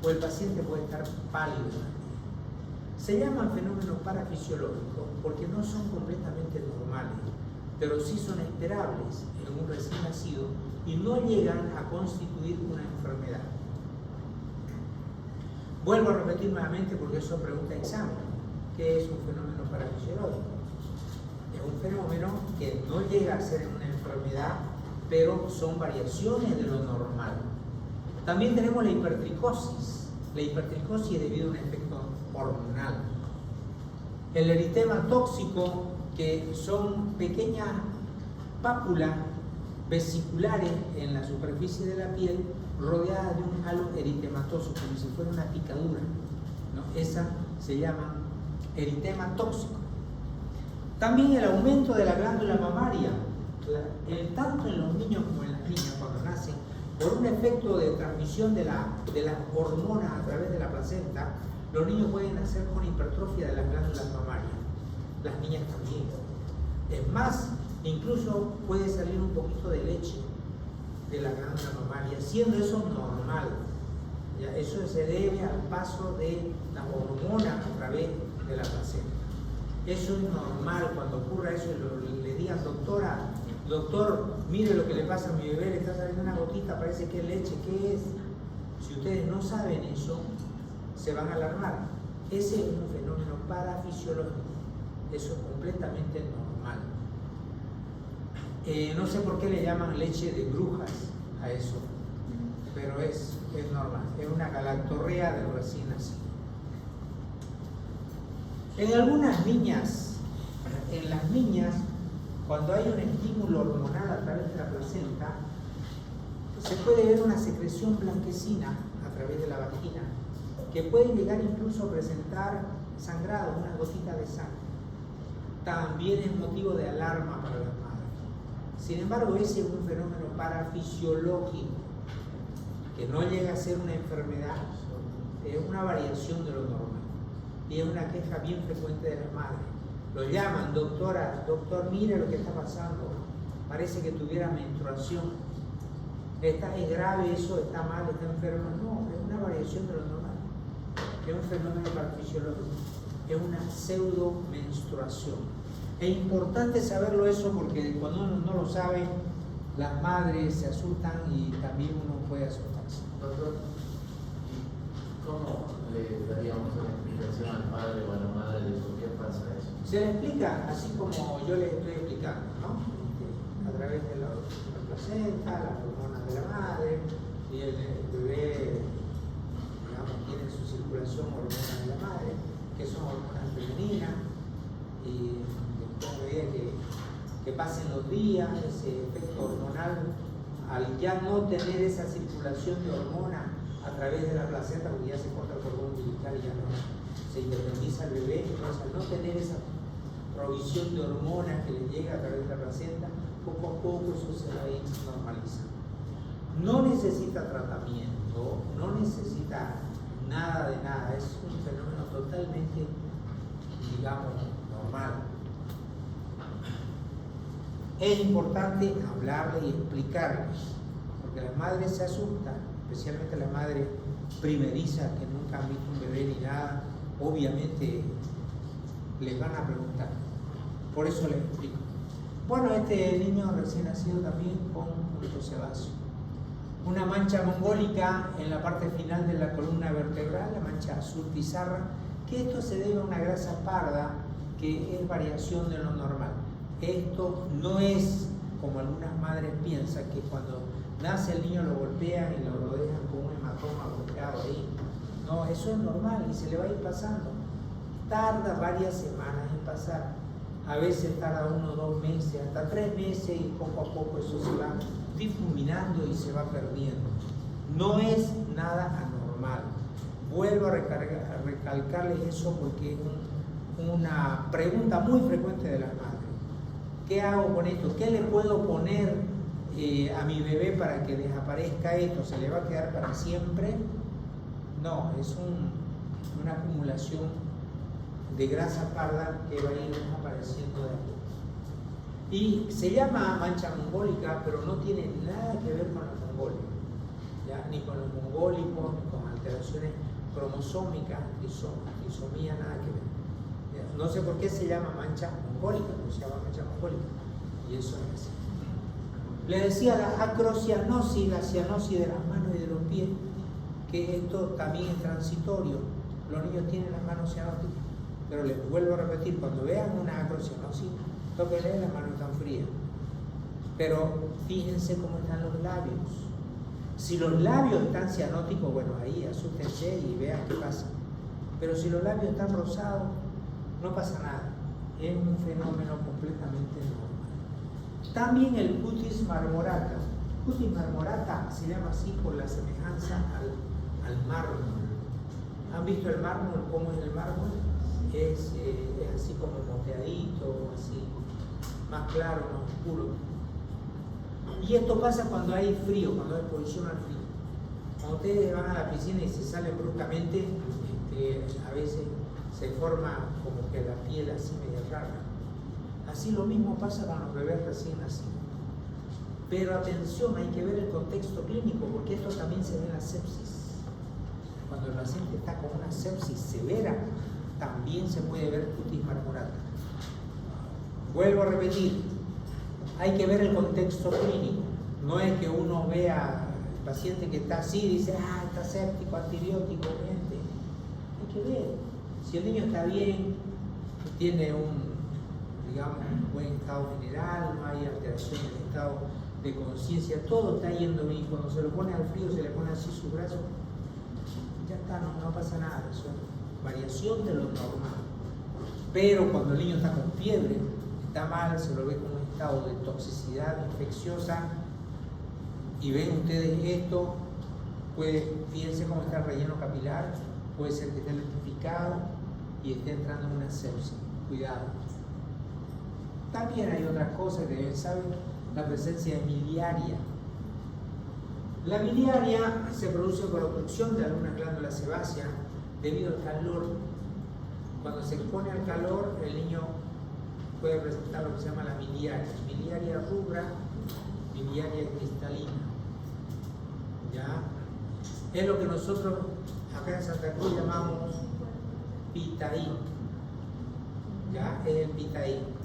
O el paciente puede estar pálido. Se llaman fenómenos parafisiológicos porque no son completamente normales, pero sí son esperables en un recién nacido y no llegan a constituir una enfermedad. Vuelvo a repetir nuevamente porque eso pregunta examen. ¿Qué es un fenómeno parafisiológico? Es un fenómeno que no llega a ser una enfermedad, pero son variaciones de lo normal. También tenemos la hipertricosis. La hipertricosis es debido a un efecto hormonal. El eritema tóxico, que son pequeñas pápulas vesiculares en la superficie de la piel rodeadas de un halo eritematoso, como si fuera una picadura, ¿no? Esa se llama eritema tóxico. También el aumento de la glándula mamaria, tanto en los niños como en las niñas cuando nacen, por un efecto de transmisión de las hormonas a través de la placenta, los niños pueden nacer con hipertrofia de las glándulas mamarias, las niñas también. Es más, incluso puede salir un poquito de leche de la glándula mamaria, siendo eso normal. ¿Ya? Eso se debe al paso de las hormonas a través de la placenta. Eso es normal. Cuando ocurra eso, le digan, doctor, mire lo que le pasa a mi bebé, le está saliendo una gotita, parece que es leche. ¿Qué es? Si ustedes no saben eso, se van a alarmar. Ese es un fenómeno parafisiológico. Eso es completamente normal. No sé por qué le llaman leche de brujas a eso, pero es normal. Es una galactorrea del recién nacido. En algunas niñas, cuando hay un estímulo hormonal a través de la placenta, se puede ver una secreción blanquecina a través de la vagina, que puede llegar incluso a presentar sangrado, una gotita de sangre. También es motivo de alarma para las madres. Sin embargo, ese es un fenómeno parafisiológico, que no llega a ser una enfermedad, es una variación de lo normal. Y es una queja bien frecuente de las madres. Lo llaman, doctor, mire lo que está pasando. Parece que tuviera menstruación. Es grave eso, está mal, está enfermo. No, es una variación de lo normal. Es un fenómeno parafisiológico. Es una pseudo menstruación. Es importante saberlo eso porque cuando uno no lo sabe, las madres se asustan y también uno puede asustarse. Doctor, ¿cómo le daríamos una explicación al padre o a la madre de por qué pasa eso? Se le explica así como yo le estoy explicando, ¿no? A través de la placenta, las hormonas de la madre, y el bebé, digamos, tiene en su circulación hormonas de la madre, que son hormonas femeninas, y después veía que pasen los días, ese efecto hormonal, al ya no tener esa circulación de hormonas a través de la placenta, porque ya se corta el cordón umbilical y ya no se independiza el bebé, entonces al no tener esa provisión de hormonas que le llega a través de la placenta, poco a poco eso se va a ir normalizando. No necesita tratamiento, no necesita nada de nada, es un fenómeno totalmente, digamos, normal. Es importante hablarle y explicarles, porque las madres se asustan, especialmente las madres primerizas que nunca han visto un bebé ni nada, obviamente les van a preguntar. Por eso les explico. Bueno, este niño recién nacido también con bulto sebáceo. Una mancha mongólica en la parte final de la columna vertebral, la mancha azul pizarra, que esto se debe a una grasa parda que es variación de lo normal. Esto no es como algunas madres piensan, que cuando nace el niño lo golpean y lo dejan con un hematoma golpeado ahí. No, eso es normal y se le va a ir pasando. Tarda varias semanas en pasar. A veces tarda 1 o 2 meses, hasta 3 meses, y poco a poco eso se va difuminando y se va perdiendo. No es nada anormal. Vuelvo a recalcarles eso porque es una pregunta muy frecuente de las madres. ¿Qué hago con esto? ¿Qué le puedo poner a mi bebé para que desaparezca esto? ¿Se le va a quedar para siempre? No, es una acumulación de grasa parda que va a ir desapareciendo de aquí. Y se llama mancha mongólica, pero no tiene nada que ver con los mongólicos, ¿ya? Ni con los mongólicos, ni con alteraciones cromosómicas, trisomía, nada que ver. ¿Ya? No sé por qué se llama mancha mongólica, no se llama mancha mongólica, y eso es así. Le decía la acrocianosis, la cianosis de las manos y de los pies, que esto también es transitorio. Los niños tienen las manos cianóticas, pero les vuelvo a repetir, cuando vean una acrocianosis, tóquenle, las manos están frías. Pero fíjense cómo están los labios. Si los labios están cianóticos, bueno, ahí asústense y vean qué pasa. Pero si los labios están rosados, no pasa nada. Es un fenómeno completamente normal. También el cutis marmorata. Cutis marmorata se llama así por la semejanza al mármol. ¿Han visto el mármol? ¿Cómo es el mármol? Es así como moteadito, así, más claro, más oscuro. Y esto pasa cuando hay frío, cuando hay exposición al frío. Cuando ustedes van a la piscina y se salen bruscamente, a veces se forma como que la piel así media rara. Así lo mismo pasa con los bebés recién nacidos. Pero atención, hay que ver el contexto clínico, porque esto también se ve en la sepsis. Cuando el paciente está con una sepsis severa, también se puede ver cutis marmorata. Vuelvo a repetir, hay que ver el contexto clínico. No es que uno vea al paciente que está así y dice, está séptico, antibiótico, gente. Hay que ver. Si el niño está bien, tiene un buen estado general, no hay alteración del estado de conciencia, todo está yendo bien. Cuando se lo pone al frío, se le pone así sus brazos, ya está, no pasa nada. Eso es variación de lo normal. Pero cuando el niño está con fiebre, está mal, se lo ve como un estado de toxicidad infecciosa, y ven ustedes esto, fíjense cómo está el relleno capilar, puede ser que esté lentificado y esté entrando en una sepsis. Cuidado. También hay otras cosas que deben saber, la presencia de miliaria. La miliaria se produce por obstrucción de algunas glándulas sebáceas debido al calor. Cuando se expone al calor, el niño puede presentar lo que se llama la miliaria rubra, miliaria cristalina. ¿Ya? Es lo que nosotros acá en Santa Cruz llamamos pitaín. ¿Ya? Es el pitaín.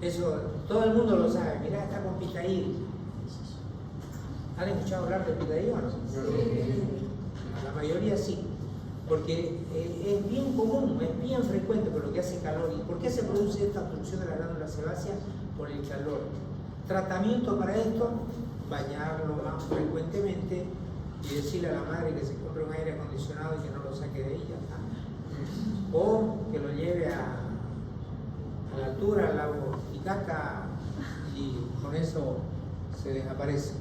Eso todo el mundo lo sabe. Mirá, está con pitaín. ¿Han escuchado hablar de pitaín o no? Sí. La mayoría sí. Porque es bien común, es bien frecuente por lo que hace calor. ¿Y por qué se produce esta obstrucción de la glándula sebácea? Por el calor. Tratamiento para esto, bañarlo más frecuentemente y decirle a la madre que se compre un aire acondicionado y que no lo saque de ella. O que lo lleve a la altura, al lago Titicaca, y con eso se desaparece.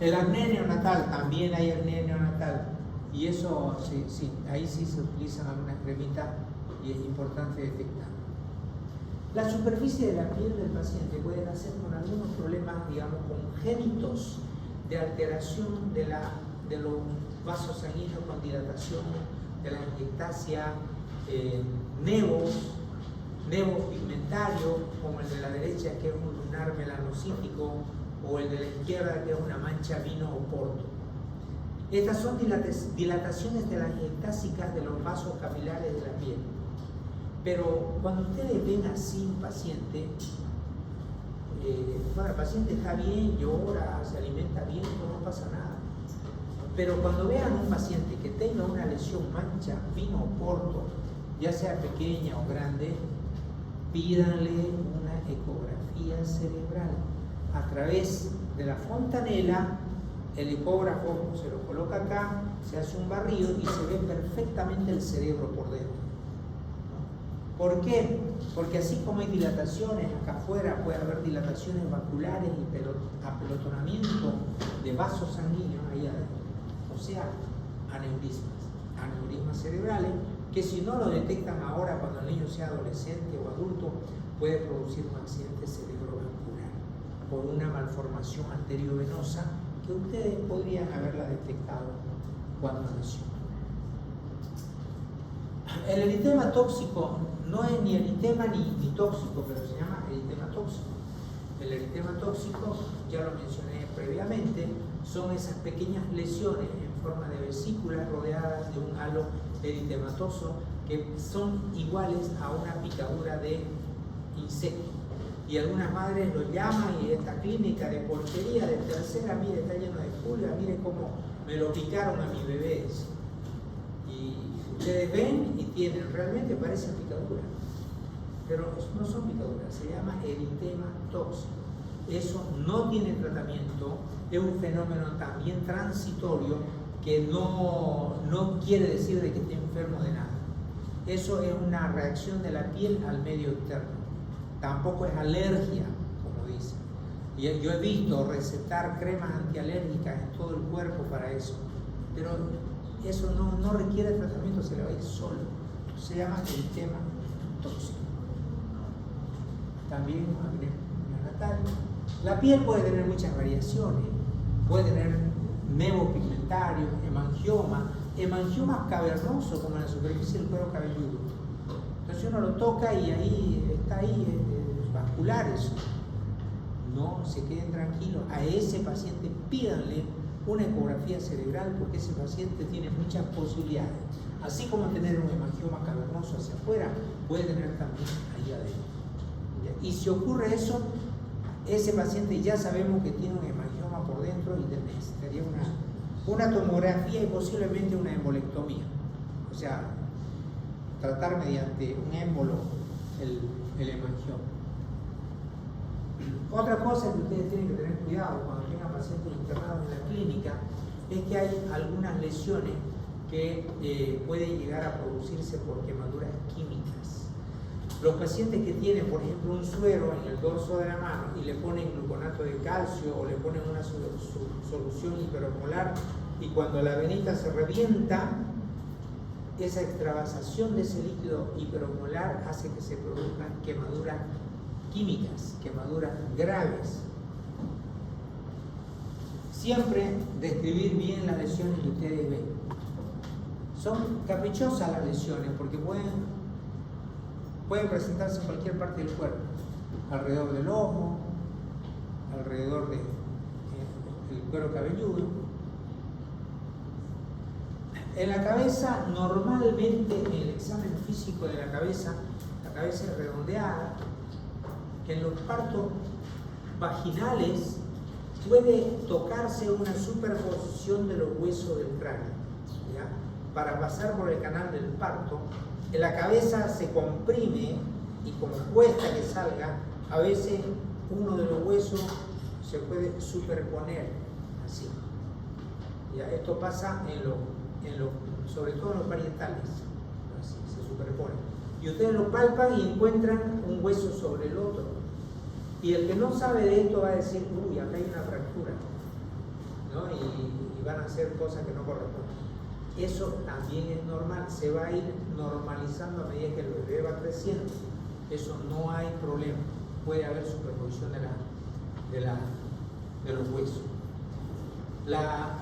El acné neonatal, también hay acné neonatal. Y eso, sí, ahí sí se utilizan algunas cremitas y es importante detectar. La superficie de la piel del paciente puede nacer con algunos problemas, digamos, congénitos de alteración de los vasos sanguíneos con dilatación, de la angiectasia, nevos pigmentarios, como el de la derecha, que es un lunar melanocítico, o el de la izquierda, que es una mancha vino o porto. Estas son dilataciones de las angiectásicas de los vasos capilares de la piel. Pero cuando ustedes ven así un paciente, el paciente está bien, llora, se alimenta bien, no pasa nada. Pero cuando vean un paciente que tenga una lesión, mancha, vino o porto, ya sea pequeña o grande, pídanle una ecografía cerebral. A través de la fontanela, el ecógrafo se lo coloca acá, se hace un barrido y se ve perfectamente el cerebro por dentro. ¿Por qué? Porque así como hay dilataciones acá afuera, puede haber dilataciones vasculares y apelotonamiento de vasos sanguíneos ahí adentro, o sea, aneurismas cerebrales, que si no lo detectan ahora, cuando el niño sea adolescente o adulto, puede producir un accidente cerebrovascular por una malformación arteriovenosa que ustedes podrían haberla detectado cuando nació. El eritema tóxico no es ni eritema ni tóxico, pero se llama eritema tóxico. El eritema tóxico, ya lo mencioné previamente, son esas pequeñas lesiones en forma de vesículas rodeadas de un halo eritematoso que son iguales a una picadura de insecto. Y algunas madres lo llaman, y esta clínica de porquería de tercera, mire, está lleno de pulgas, mire cómo me lo picaron a mi bebé. Y ustedes ven y tienen, realmente parecen picaduras, pero no son picaduras, se llama eritema tóxico. Eso no tiene tratamiento, es un fenómeno también transitorio que no quiere decir de que esté enfermo de nada. Eso es una reacción de la piel al medio externo. Tampoco es alergia, como dicen. Y yo he visto recetar cremas antialérgicas en todo el cuerpo para eso, pero eso no requiere tratamiento, se le va a ir solo. Se llama eritema tóxico. También acné neonatal. La piel puede tener muchas variaciones, puede tener nevos pigmentarios, hemangiomas cavernosos como en la superficie del cuero cabelludo. Entonces uno lo toca y ahí está vascular eso. No se queden tranquilos, a ese paciente pídanle una ecografía cerebral porque ese paciente tiene muchas posibilidades. Así como tener un hemangioma cavernoso hacia afuera, puede tener también ahí adentro. Y si ocurre eso, ese paciente ya sabemos que tiene un hemangioma por dentro y necesitaría una tomografía y posiblemente una embolectomía. O sea, tratar mediante un émbolo el hemangioma. Otra cosa que ustedes tienen que tener cuidado cuando tengan pacientes internados en la clínica es que hay algunas lesiones que pueden llegar a producirse por quemaduras químicas. Los pacientes que tienen, por ejemplo, un suero en el dorso de la mano y le ponen gluconato de calcio o le ponen una solución hiperosmolar, y cuando la venita se revienta, esa extravasación de ese líquido hiperosmolar hace que se produzcan quemaduras químicas, quemaduras graves. Siempre describir bien las lesiones que ustedes ven. Son caprichosas las lesiones porque pueden presentarse en cualquier parte del cuerpo, alrededor del ojo, alrededor del cuero cabelludo. En la cabeza, normalmente en el examen físico de la cabeza es redondeada. En los partos vaginales puede tocarse una superposición de los huesos del cráneo, ¿ya? Para pasar por el canal del parto. En la cabeza se comprime y como cuesta que salga, a veces uno de los huesos se puede superponer así. ¿Ya? Esto pasa sobre todo en los parietales, así se superpone. Y ustedes lo palpan y encuentran un hueso sobre el otro. Y el que no sabe de esto va a decir, uy, acá hay una fractura, ¿no? Y van a hacer cosas que no corresponden. Eso también es normal, se va a ir normalizando a medida que el bebé va creciendo. Eso no hay problema, puede haber superposición de los huesos. La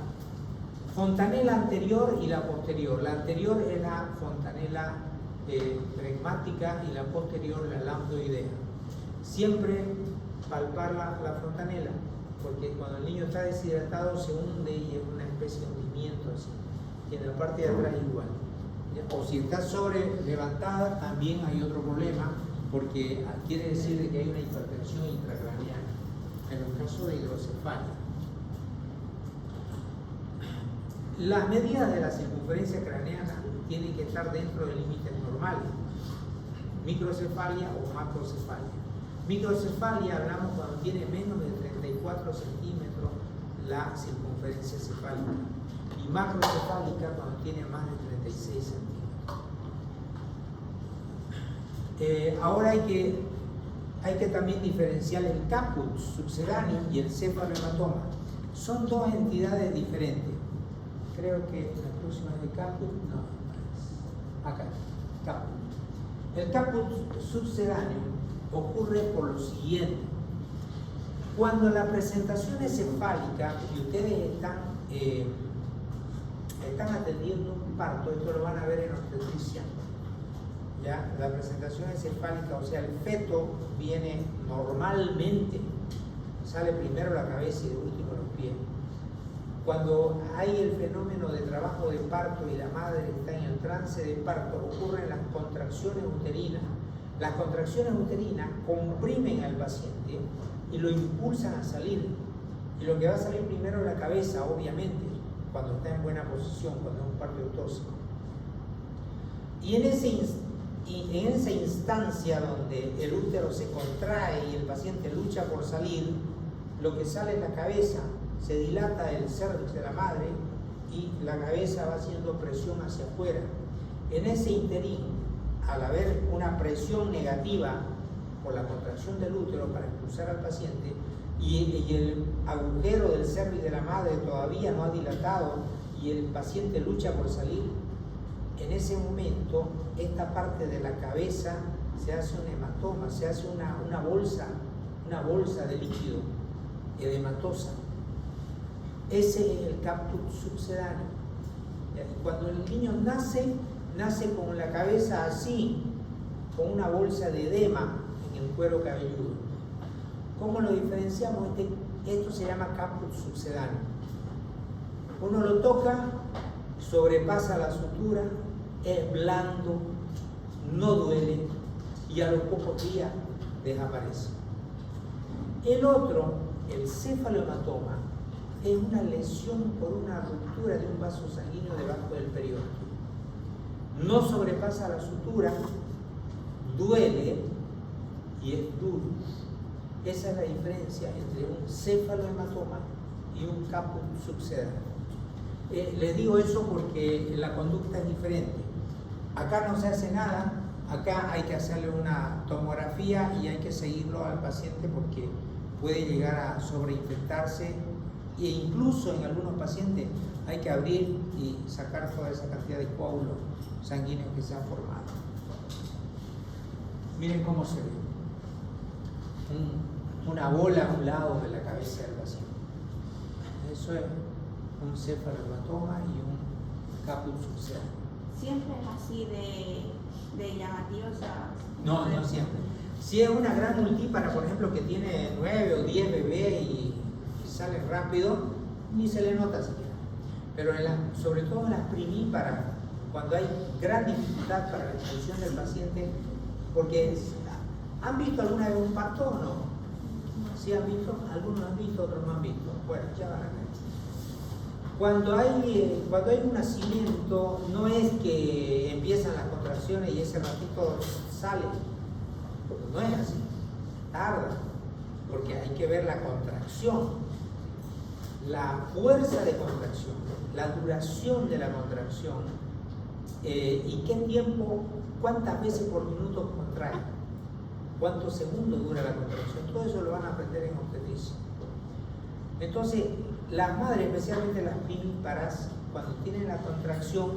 fontanela anterior y la posterior. La anterior es la fontanela flegmática y la posterior la lambdoidea. Siempre palpar la fontanela, porque cuando el niño está deshidratado se hunde y es una especie de hundimiento así. Y en la parte de atrás igual. O si está sobre levantada también hay otro problema, porque quiere decir que hay una hipertensión intracraneal en los casos de hidrocefalia. Las medidas de la circunferencia craneana tienen que estar dentro de límites normales. Microcefalia o macrocefalia. Microcefalia hablamos cuando tiene menos de 34 centímetros la circunferencia cefálica. Y macrocefálica cuando tiene más de 36 centímetros. Ahora hay que también diferenciar el caput sucedáneo y el cefalohematoma. son dos entidades diferentes. Creo que la próxima es de caput, no, acá, caput. El caput sucedáneo ocurre por lo siguiente. Cuando la presentación es cefálica y ustedes están atendiendo un parto, esto lo van a ver en obstetricia, ¿ya? La presentación es cefálica, o sea, el feto viene normalmente, sale primero la cabeza y de último los pies. Cuando hay el fenómeno de trabajo de parto y la madre está en el trance de parto, ocurren las contracciones uterinas. Las contracciones uterinas comprimen al paciente y lo impulsan a salir. Y lo que va a salir primero es la cabeza, obviamente, cuando está en buena posición, cuando es un parto eutóxico. Y en esa instancia donde el útero se contrae y el paciente lucha por salir, lo que sale es la cabeza, se dilata el cervix de la madre y la cabeza va haciendo presión hacia afuera. En ese interín, al haber una presión negativa por la contracción del útero para expulsar al paciente y el agujero del cervix de la madre todavía no ha dilatado y el paciente lucha por salir, en ese momento esta parte de la cabeza se hace un hematoma, se hace una bolsa de líquido edematosa. Ese es el caput sucedáneo. Cuando el niño nace con la cabeza así, con una bolsa de edema en el cuero cabelludo. ¿Cómo lo diferenciamos? Esto se llama caput sucedáneo. Uno lo toca, sobrepasa la sutura, es blando, no duele y a los pocos días desaparece. El otro, el cefalohematoma, es una lesión por una ruptura de un vaso sanguíneo debajo del periósteo. No sobrepasa la sutura, duele y es duro. Esa es la diferencia entre un cefalohematoma y un caput sucedáneo. Les digo eso porque la conducta es diferente. Acá no se hace nada, acá hay que hacerle una tomografía y hay que seguirlo al paciente porque puede llegar a sobreinfectarse e incluso en algunos pacientes hay que abrir y sacar toda esa cantidad de coágulos sanguíneos que se han formado. Miren cómo se ve. Una bola a un lado de la cabeza del paciente. Eso es un cefalohematoma y un caput sucedáneo. ¿Siempre es así de llamativo? O sea, no siempre. Si es una gran multípara, por ejemplo, que tiene 9 o 10 bebés y sale rápido, ni se le nota siquiera. Pero sobre todo en las primíparas, cuando hay gran dificultad para la expulsión del paciente, porque ¿han visto alguna vez un parto o no? ¿Sí han visto? Algunos han visto, otros no han visto. Bueno, ya van a ver. Cuando hay un nacimiento, no es que empiezan las contracciones y ese ratito sale, porque no es así, tarda, porque hay que ver la contracción, la fuerza de contracción, la duración de la contracción y qué tiempo, cuántas veces por minuto contrae, cuántos segundos dura la contracción. Todo eso lo van a aprender en obstetricia. Entonces, las madres, especialmente las primíparas, cuando tienen la contracción,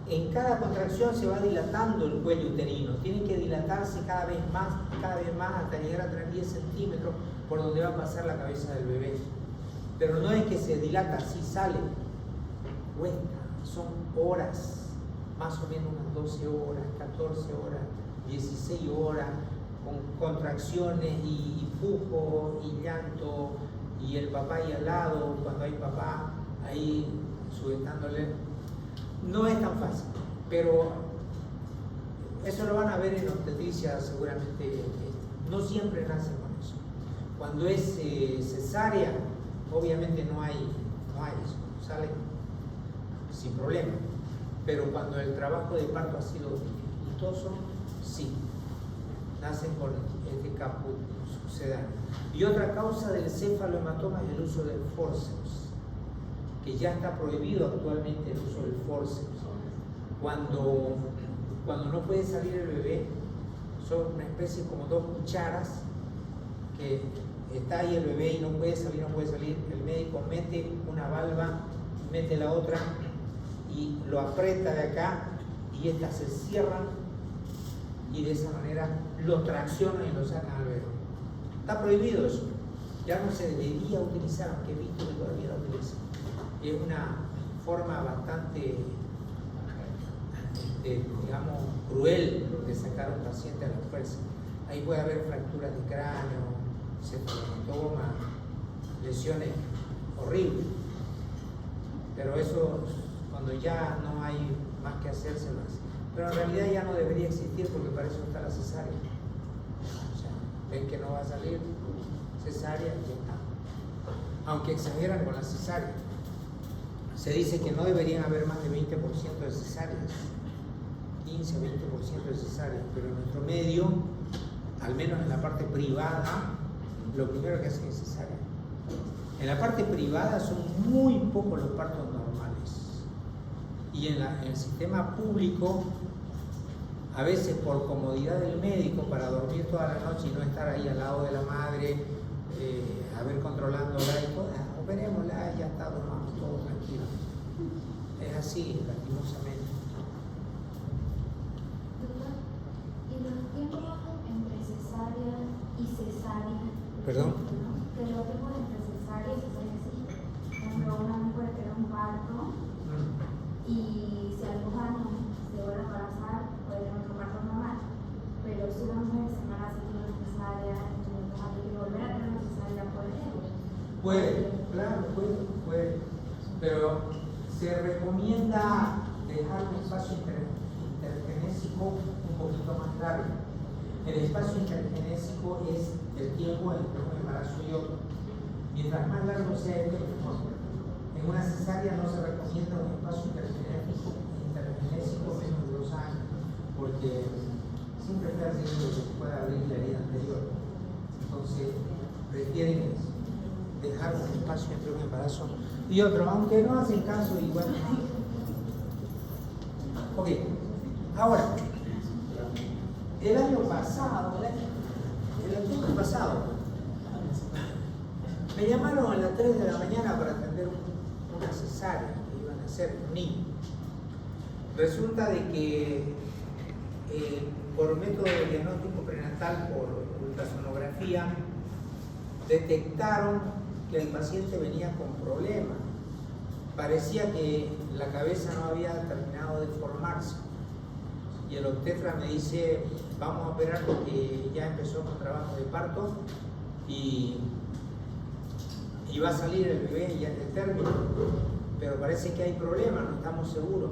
en cada contracción se va dilatando el cuello uterino, tiene que dilatarse cada vez más hasta llegar a 10 centímetros por donde va a pasar la cabeza del bebé. Pero no es que se dilata así, sale, cuesta, son horas, más o menos unas 12 horas, 14 horas, 16 horas, con contracciones y pujo y llanto, y el papá ahí al lado, cuando hay papá ahí sujetándole. No es tan fácil, pero eso lo van a ver en obstetricia seguramente. No siempre nacen con eso. Cuando es cesárea, obviamente no hay eso, sale sin problema. Pero cuando el trabajo de parto ha sido dificultoso, sí, nacen con este caput sucedáneo. Y otra causa del cefalohematoma es el uso del forceps, que ya está prohibido actualmente el uso del forceps. Cuando no puede salir el bebé, son una especie como 2 cucharas que está ahí el bebé y no puede salir, el médico mete una valva, mete la otra y lo aprieta de acá y estas se cierran y de esa manera lo traccionan y lo sacan al bebé. Está prohibido eso, ya no se debería utilizar, aunque he visto que todavía lo utilizan. Y es una forma bastante, digamos, cruel de sacar a un paciente a la fuerza. Ahí puede haber fracturas de cráneo, cefalotoma, lesiones horribles. Pero eso, cuando ya no hay más que hacerse, lo hace. Pero en realidad ya no debería existir porque para eso está la cesárea. O sea, ven que no va a salir cesárea, ya está. Aunque exageran con la cesárea. Se dice que no deberían haber más de 20% de cesáreas, 15 o 20% de cesáreas, pero en nuestro medio, al menos en la parte privada, lo primero que hacen es cesárea. En la parte privada son muy pocos los partos normales. Y en el sistema público, a veces por comodidad del médico, para dormir toda la noche y no estar ahí al lado de la madre, a ver controlándola y todo, operémosla, ya está, dormamos todos tranquilos. Es así, lastimosamente. ¿Y los tiempos entre cesárea y cesárea? ¿Perdón? Que los tiempos entre cesárea y cesárea existen. Por ejemplo, una mujer que da un parto y si a los 2 años se vuelve a embarazar, puede tener otro parto normal. Pero si una mujer se embaraza y tiene una cesárea, entonces hay que volver a tener una cesárea, Puede, claro, puede. Pero se recomienda dejar un espacio intergenésico un poquito más largo. El espacio intergenésico es el tiempo entre un embarazo y otro. Mientras más largo sea el tiempo, mejor. En una cesárea no se recomienda un espacio intergenésico menos de 2 años, porque siempre está haciendo que se pueda abrir la herida anterior. Entonces, requieren dejar un espacio entre un embarazo y otro, aunque no hacen caso igual. Ok, ahora, el año pasado, me llamaron a las 3 de la mañana para atender una cesárea que iban a hacer un niño. Resulta de que por método de diagnóstico prenatal, por ultrasonografía, detectaron que el paciente venía con problemas. Parecía que la cabeza no había terminado de formarse. Y el obstetra me dice, vamos a operar porque ya empezó con trabajo de parto y va a salir el bebé ya en el término. Pero parece que hay problemas, no estamos seguros.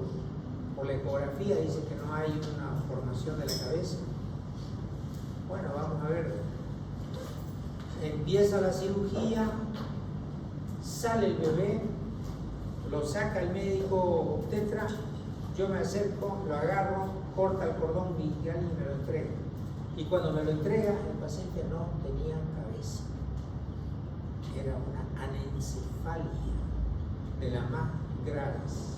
Por la ecografía dice que no hay una formación de la cabeza. Bueno, vamos a ver. Empieza la cirugía, sale el bebé, lo saca el médico obstetra, yo me acerco, lo agarro, corta el cordón umbilical y me lo entrega. Y cuando me lo entrega, el paciente no tenía cabeza. Era una anencefalia de las más graves.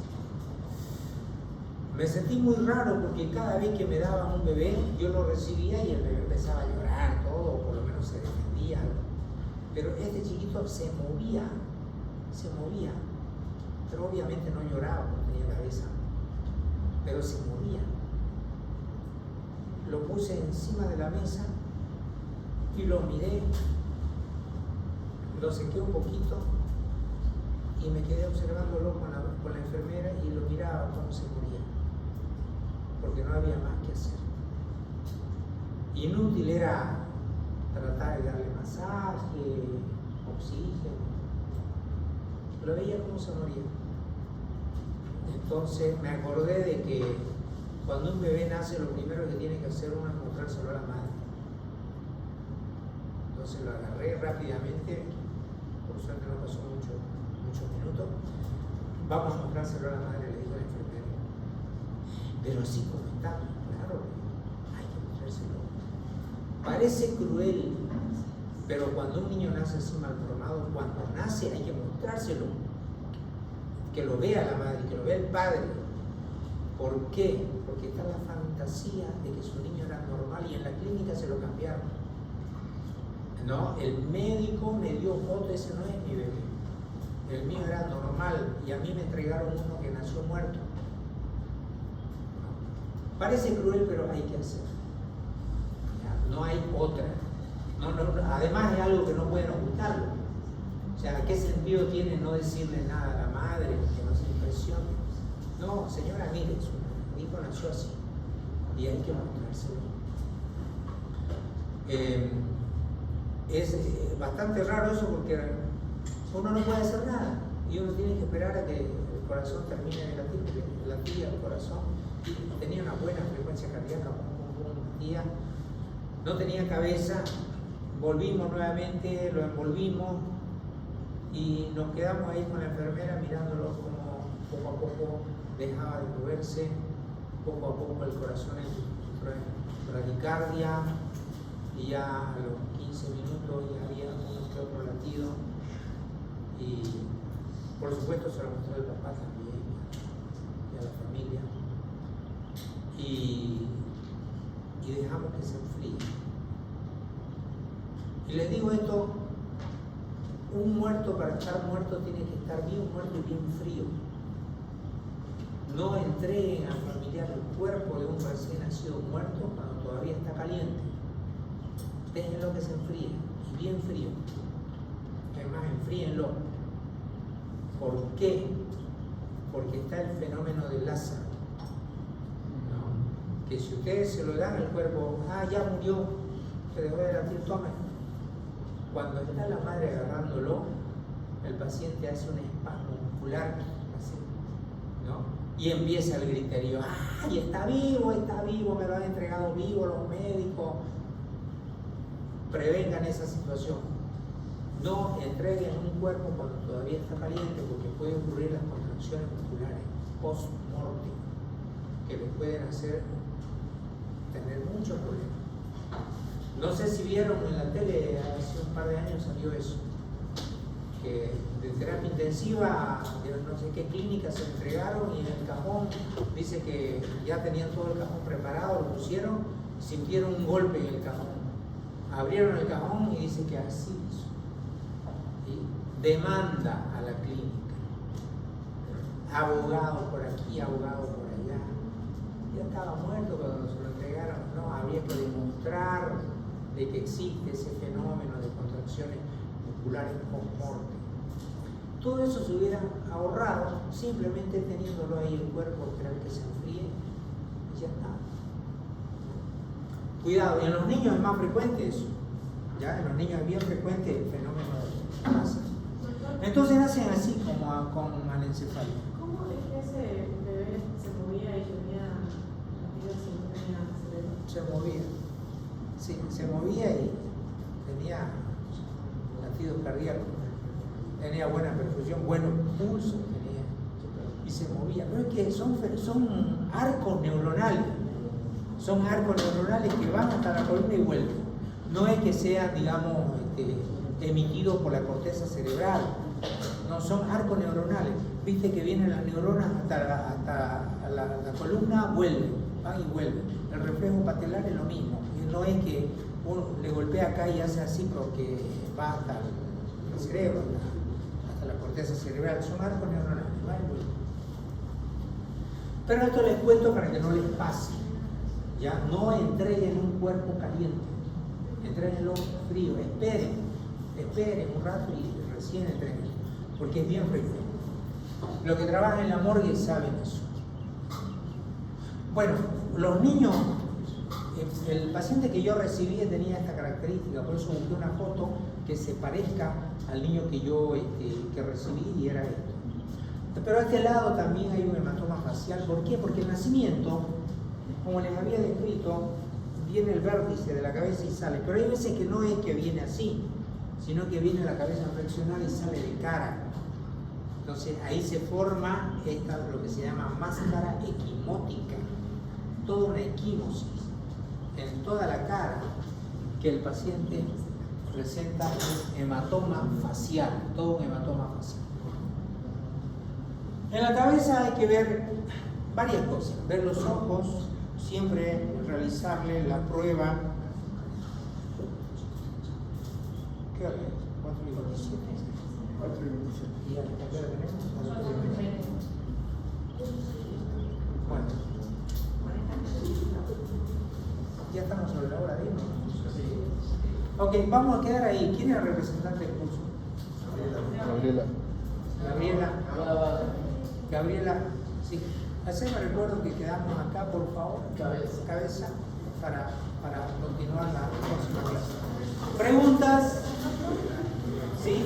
Me sentí muy raro porque cada vez que me daban un bebé, yo lo recibía y el bebé empezaba a llorar, todo, o por lo menos se defendía. Pero este chiquito se movía, pero obviamente no lloraba, no tenía cabeza, pero se movía. Lo puse encima de la mesa y lo miré, lo sequé un poquito y me quedé observándolo con la enfermera y lo miraba cómo se moría, porque no había más que hacer. Inútil era tratar de darle masaje, oxígeno. Lo veía cómo se moría. Entonces me acordé de que cuando un bebé nace, lo primero que tiene que hacer uno es mostrárselo a la madre. Entonces lo agarré rápidamente, por suerte no pasó muchos minutos. Vamos a mostrárselo a la madre, le dijo la enfermera. Pero así como está, claro, hay que mostrárselo. Parece cruel, pero cuando un niño nace así mal formado, cuando nace hay que mostrárselo. Que lo vea la madre, que lo vea el padre. ¿Por qué? Porque está la fantasía de que su niño era normal y en la clínica se lo cambiaron. En No, el médico me dio foto, ese no es mi bebé. El mío era normal y a mí me entregaron uno que nació muerto. Parece cruel, pero hay que hacer. No hay otra. Además es algo que no pueden ocultarlo. O sea, ¿qué sentido tiene no decirle nada a la madre, que no se impresione? No, señora, mire, su hijo nació así y hay que mostrárselo. Es bastante raro eso porque uno no puede hacer nada y uno tiene que esperar a que el corazón termine de latir, porque latía el corazón, tenía una buena frecuencia cardíaca, latía, no tenía cabeza. Volvimos nuevamente, lo envolvimos y nos quedamos ahí con la enfermera mirándolo como poco a poco dejaba de moverse, poco a poco el corazón entró en bradicardia y ya a los 15 minutos ya había uno que otro latido y por supuesto se lo mostró el papá también y a la familia y dejamos que se enfríe. Y les digo esto, un muerto para estar muerto tiene que estar bien muerto y bien frío. No entreguen al familiar el cuerpo de un recién nacido muerto cuando todavía está caliente. Déjenlo que se enfríe, y bien frío. Además, enfríenlo. ¿Por qué? Porque está el fenómeno de Lázaro. ¿No? Que si ustedes se lo dan al cuerpo, ya murió, se dejó de latir, tomen. Cuando está la madre agarrándolo, el paciente hace un espasmo muscular, así, ¿no? Y empieza el griterío, ¡ay, está vivo, me lo han entregado vivo los médicos! Prevengan esa situación. No entreguen un cuerpo cuando todavía está caliente, porque pueden ocurrir las contracciones musculares post-mortem, que les pueden hacer tener muchos problemas. No sé si vieron en la tele, hace un par de años salió eso, que de terapia intensiva, de no sé qué clínica se entregaron y en el cajón, dice que ya tenían todo el cajón preparado, lo pusieron, sintieron un golpe en el cajón. Abrieron el cajón y dice que así hizo. ¿Sí? Demanda a la clínica. Abogado por aquí, abogado por allá. Ya estaba muerto cuando se lo entregaron. No, había que demostrar de que existe ese fenómeno de contracciones musculares post-mortem. Todo eso se hubiera ahorrado simplemente teniéndolo ahí el cuerpo, esperar que se enfríe y ya está. Cuidado, en los niños es más frecuente eso. Ya, en los niños es bien frecuente el fenómeno de Lázaro. Entonces nacen así como con anencefalia. ¿Cómo es que ese bebé se movía y tenía latidos simultáneos? Se movía. Sí, se movía y tenía latidos cardíacos, tenía buena perfusión, buenos pulsos tenía, y se movía. Pero es que son arcos neuronales, que van hasta la columna y vuelven. No es que sean, digamos, emitidos por la corteza cerebral, no, son arcos neuronales. Viste que vienen las neuronas hasta la columna, vuelven, van y vuelven. El reflejo patelar es lo mismo. No es que uno le golpea acá y hace así porque va hasta el cerebro, hasta la corteza cerebral. Son arcos neuronales, va y vuelve. Pero esto les cuento para que no les pase. Ya no entreguen un cuerpo caliente, entréguenlo frío, esperen un rato y recién entreguen, porque es bien frecuente. Los que trabajan en la morgue saben eso. Bueno, los niños, el paciente que yo recibí tenía esta característica, por eso busqué una foto que se parezca al niño que yo que recibí y era esto. Pero a este lado también hay un hematoma facial. ¿Por qué? Porque el nacimiento, como les había descrito, viene el vértice de la cabeza y sale. Pero hay veces que no es que viene así, sino que viene la cabeza flexionada y sale de cara. Entonces ahí se forma lo que se llama máscara equimótica, toda una equimosis en toda la cara que el paciente presenta un hematoma facial, todo un hematoma facial. En la cabeza hay que ver varias cosas, ver los ojos, siempre realizarle la prueba ¿Qué hora es? 4:27. 4:27. ¿Y a qué hora tenemos? A las 4:30. Bueno, ya estamos sobre la hora de irnos. Ok, vamos a quedar ahí. ¿Quién es el representante del curso? Gabriela. Gabriela, sí. Haceme recuerdo que quedamos acá, por favor. Cabeza para continuar la próxima clase. ¿Preguntas? ¿Sí?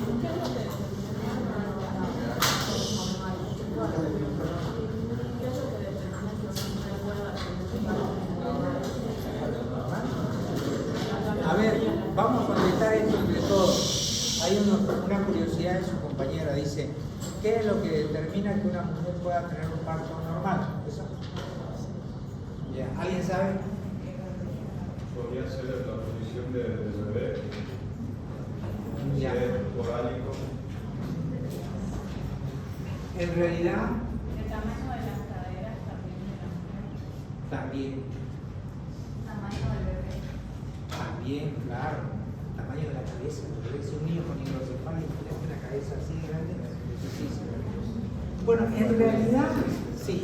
A ver, vamos a contestar esto entre todos. Hay una curiosidad de su compañera, dice, ¿qué es lo que determina que una mujer pueda tener un parto normal? ¿Eso? Ya. ¿Alguien sabe? Podría ser la posición del bebé, Ya. orálico. En realidad, El tamaño de las caderas también de la mujer. también, Tamaño del bebé. claro. Tamaño de la cabeza. Si un niño con hidrocefalia tiene una cabeza así de grande, es difícil. Bueno, en realidad, sí.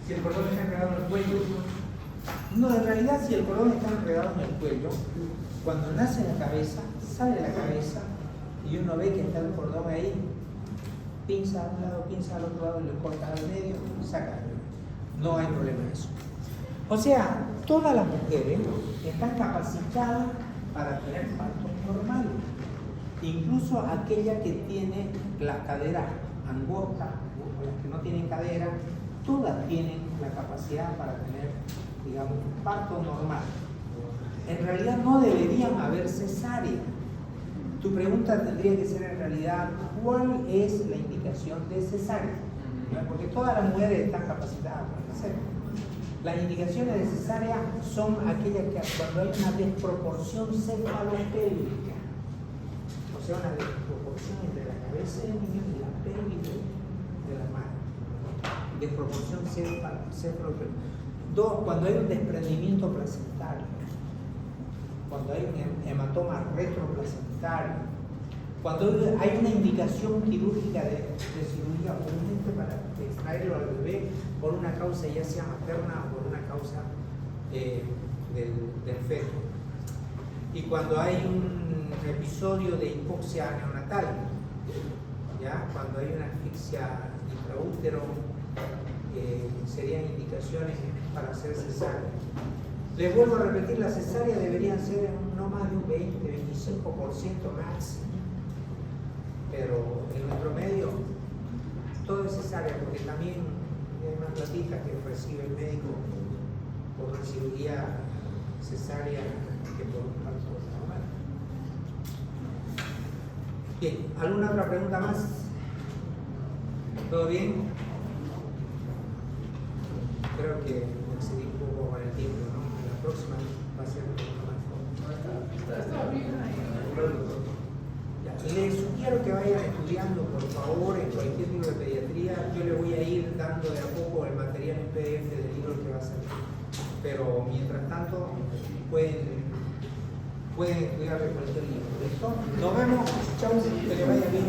Si el cordón está enredado en el cuello. No, en realidad, si el cordón está enredado en el cuello, cuando nace la cabeza, sale la cabeza y uno ve que está el cordón ahí, pinza a un lado, pinza al otro lado, le corta al medio, saca. No hay problema en eso. O sea, todas las mujeres están capacitadas para tener partos normales. Incluso aquella que tiene las caderas angostas, o las que no tienen cadera, todas tienen la capacidad para tener, digamos, un parto normal. En realidad no deberían haber cesárea. Tu pregunta tendría que ser en realidad, ¿cuál es la indicación de cesárea? Porque todas las mujeres están capacitadas para hacerlo. Las indicaciones de cesárea son aquellas que cuando hay una desproporción cefalopélvica, o sea, una desproporción entre la cabeza del niño y la pelvis de la madre. Desproporción cefalopélvica. Dos, cuando hay un desprendimiento placentario, cuando hay un hematoma retroplacentario, cuando hay una indicación quirúrgica de cirugía urgente para extraerlo al bebé por una causa ya sea materna o por una causa del feto. Y cuando hay un episodio de hipoxia neonatal, ¿ya? Cuando hay una asfixia intraútero, serían indicaciones para hacer cesárea. Les vuelvo a repetir, las cesáreas deberían ser no más de un 20-25% máximo. Pero en nuestro medio todo es cesárea, porque también hay una platita que recibe el médico por una cirugía cesárea que por un parto normal. Bien, ¿alguna otra pregunta más? ¿Todo bien? Creo que me excedí un poco con el tiempo, ¿no? La próxima va a ser un poco más corta. Les sugiero que vayan estudiando, por favor, en cualquier libro de pediatría. Yo les voy a ir dando de a poco el material en PDF del libro que va a salir. Pero mientras tanto, pueden estudiar de cualquier libro. ¿Listo? Nos vemos. Chau, que les vaya bien.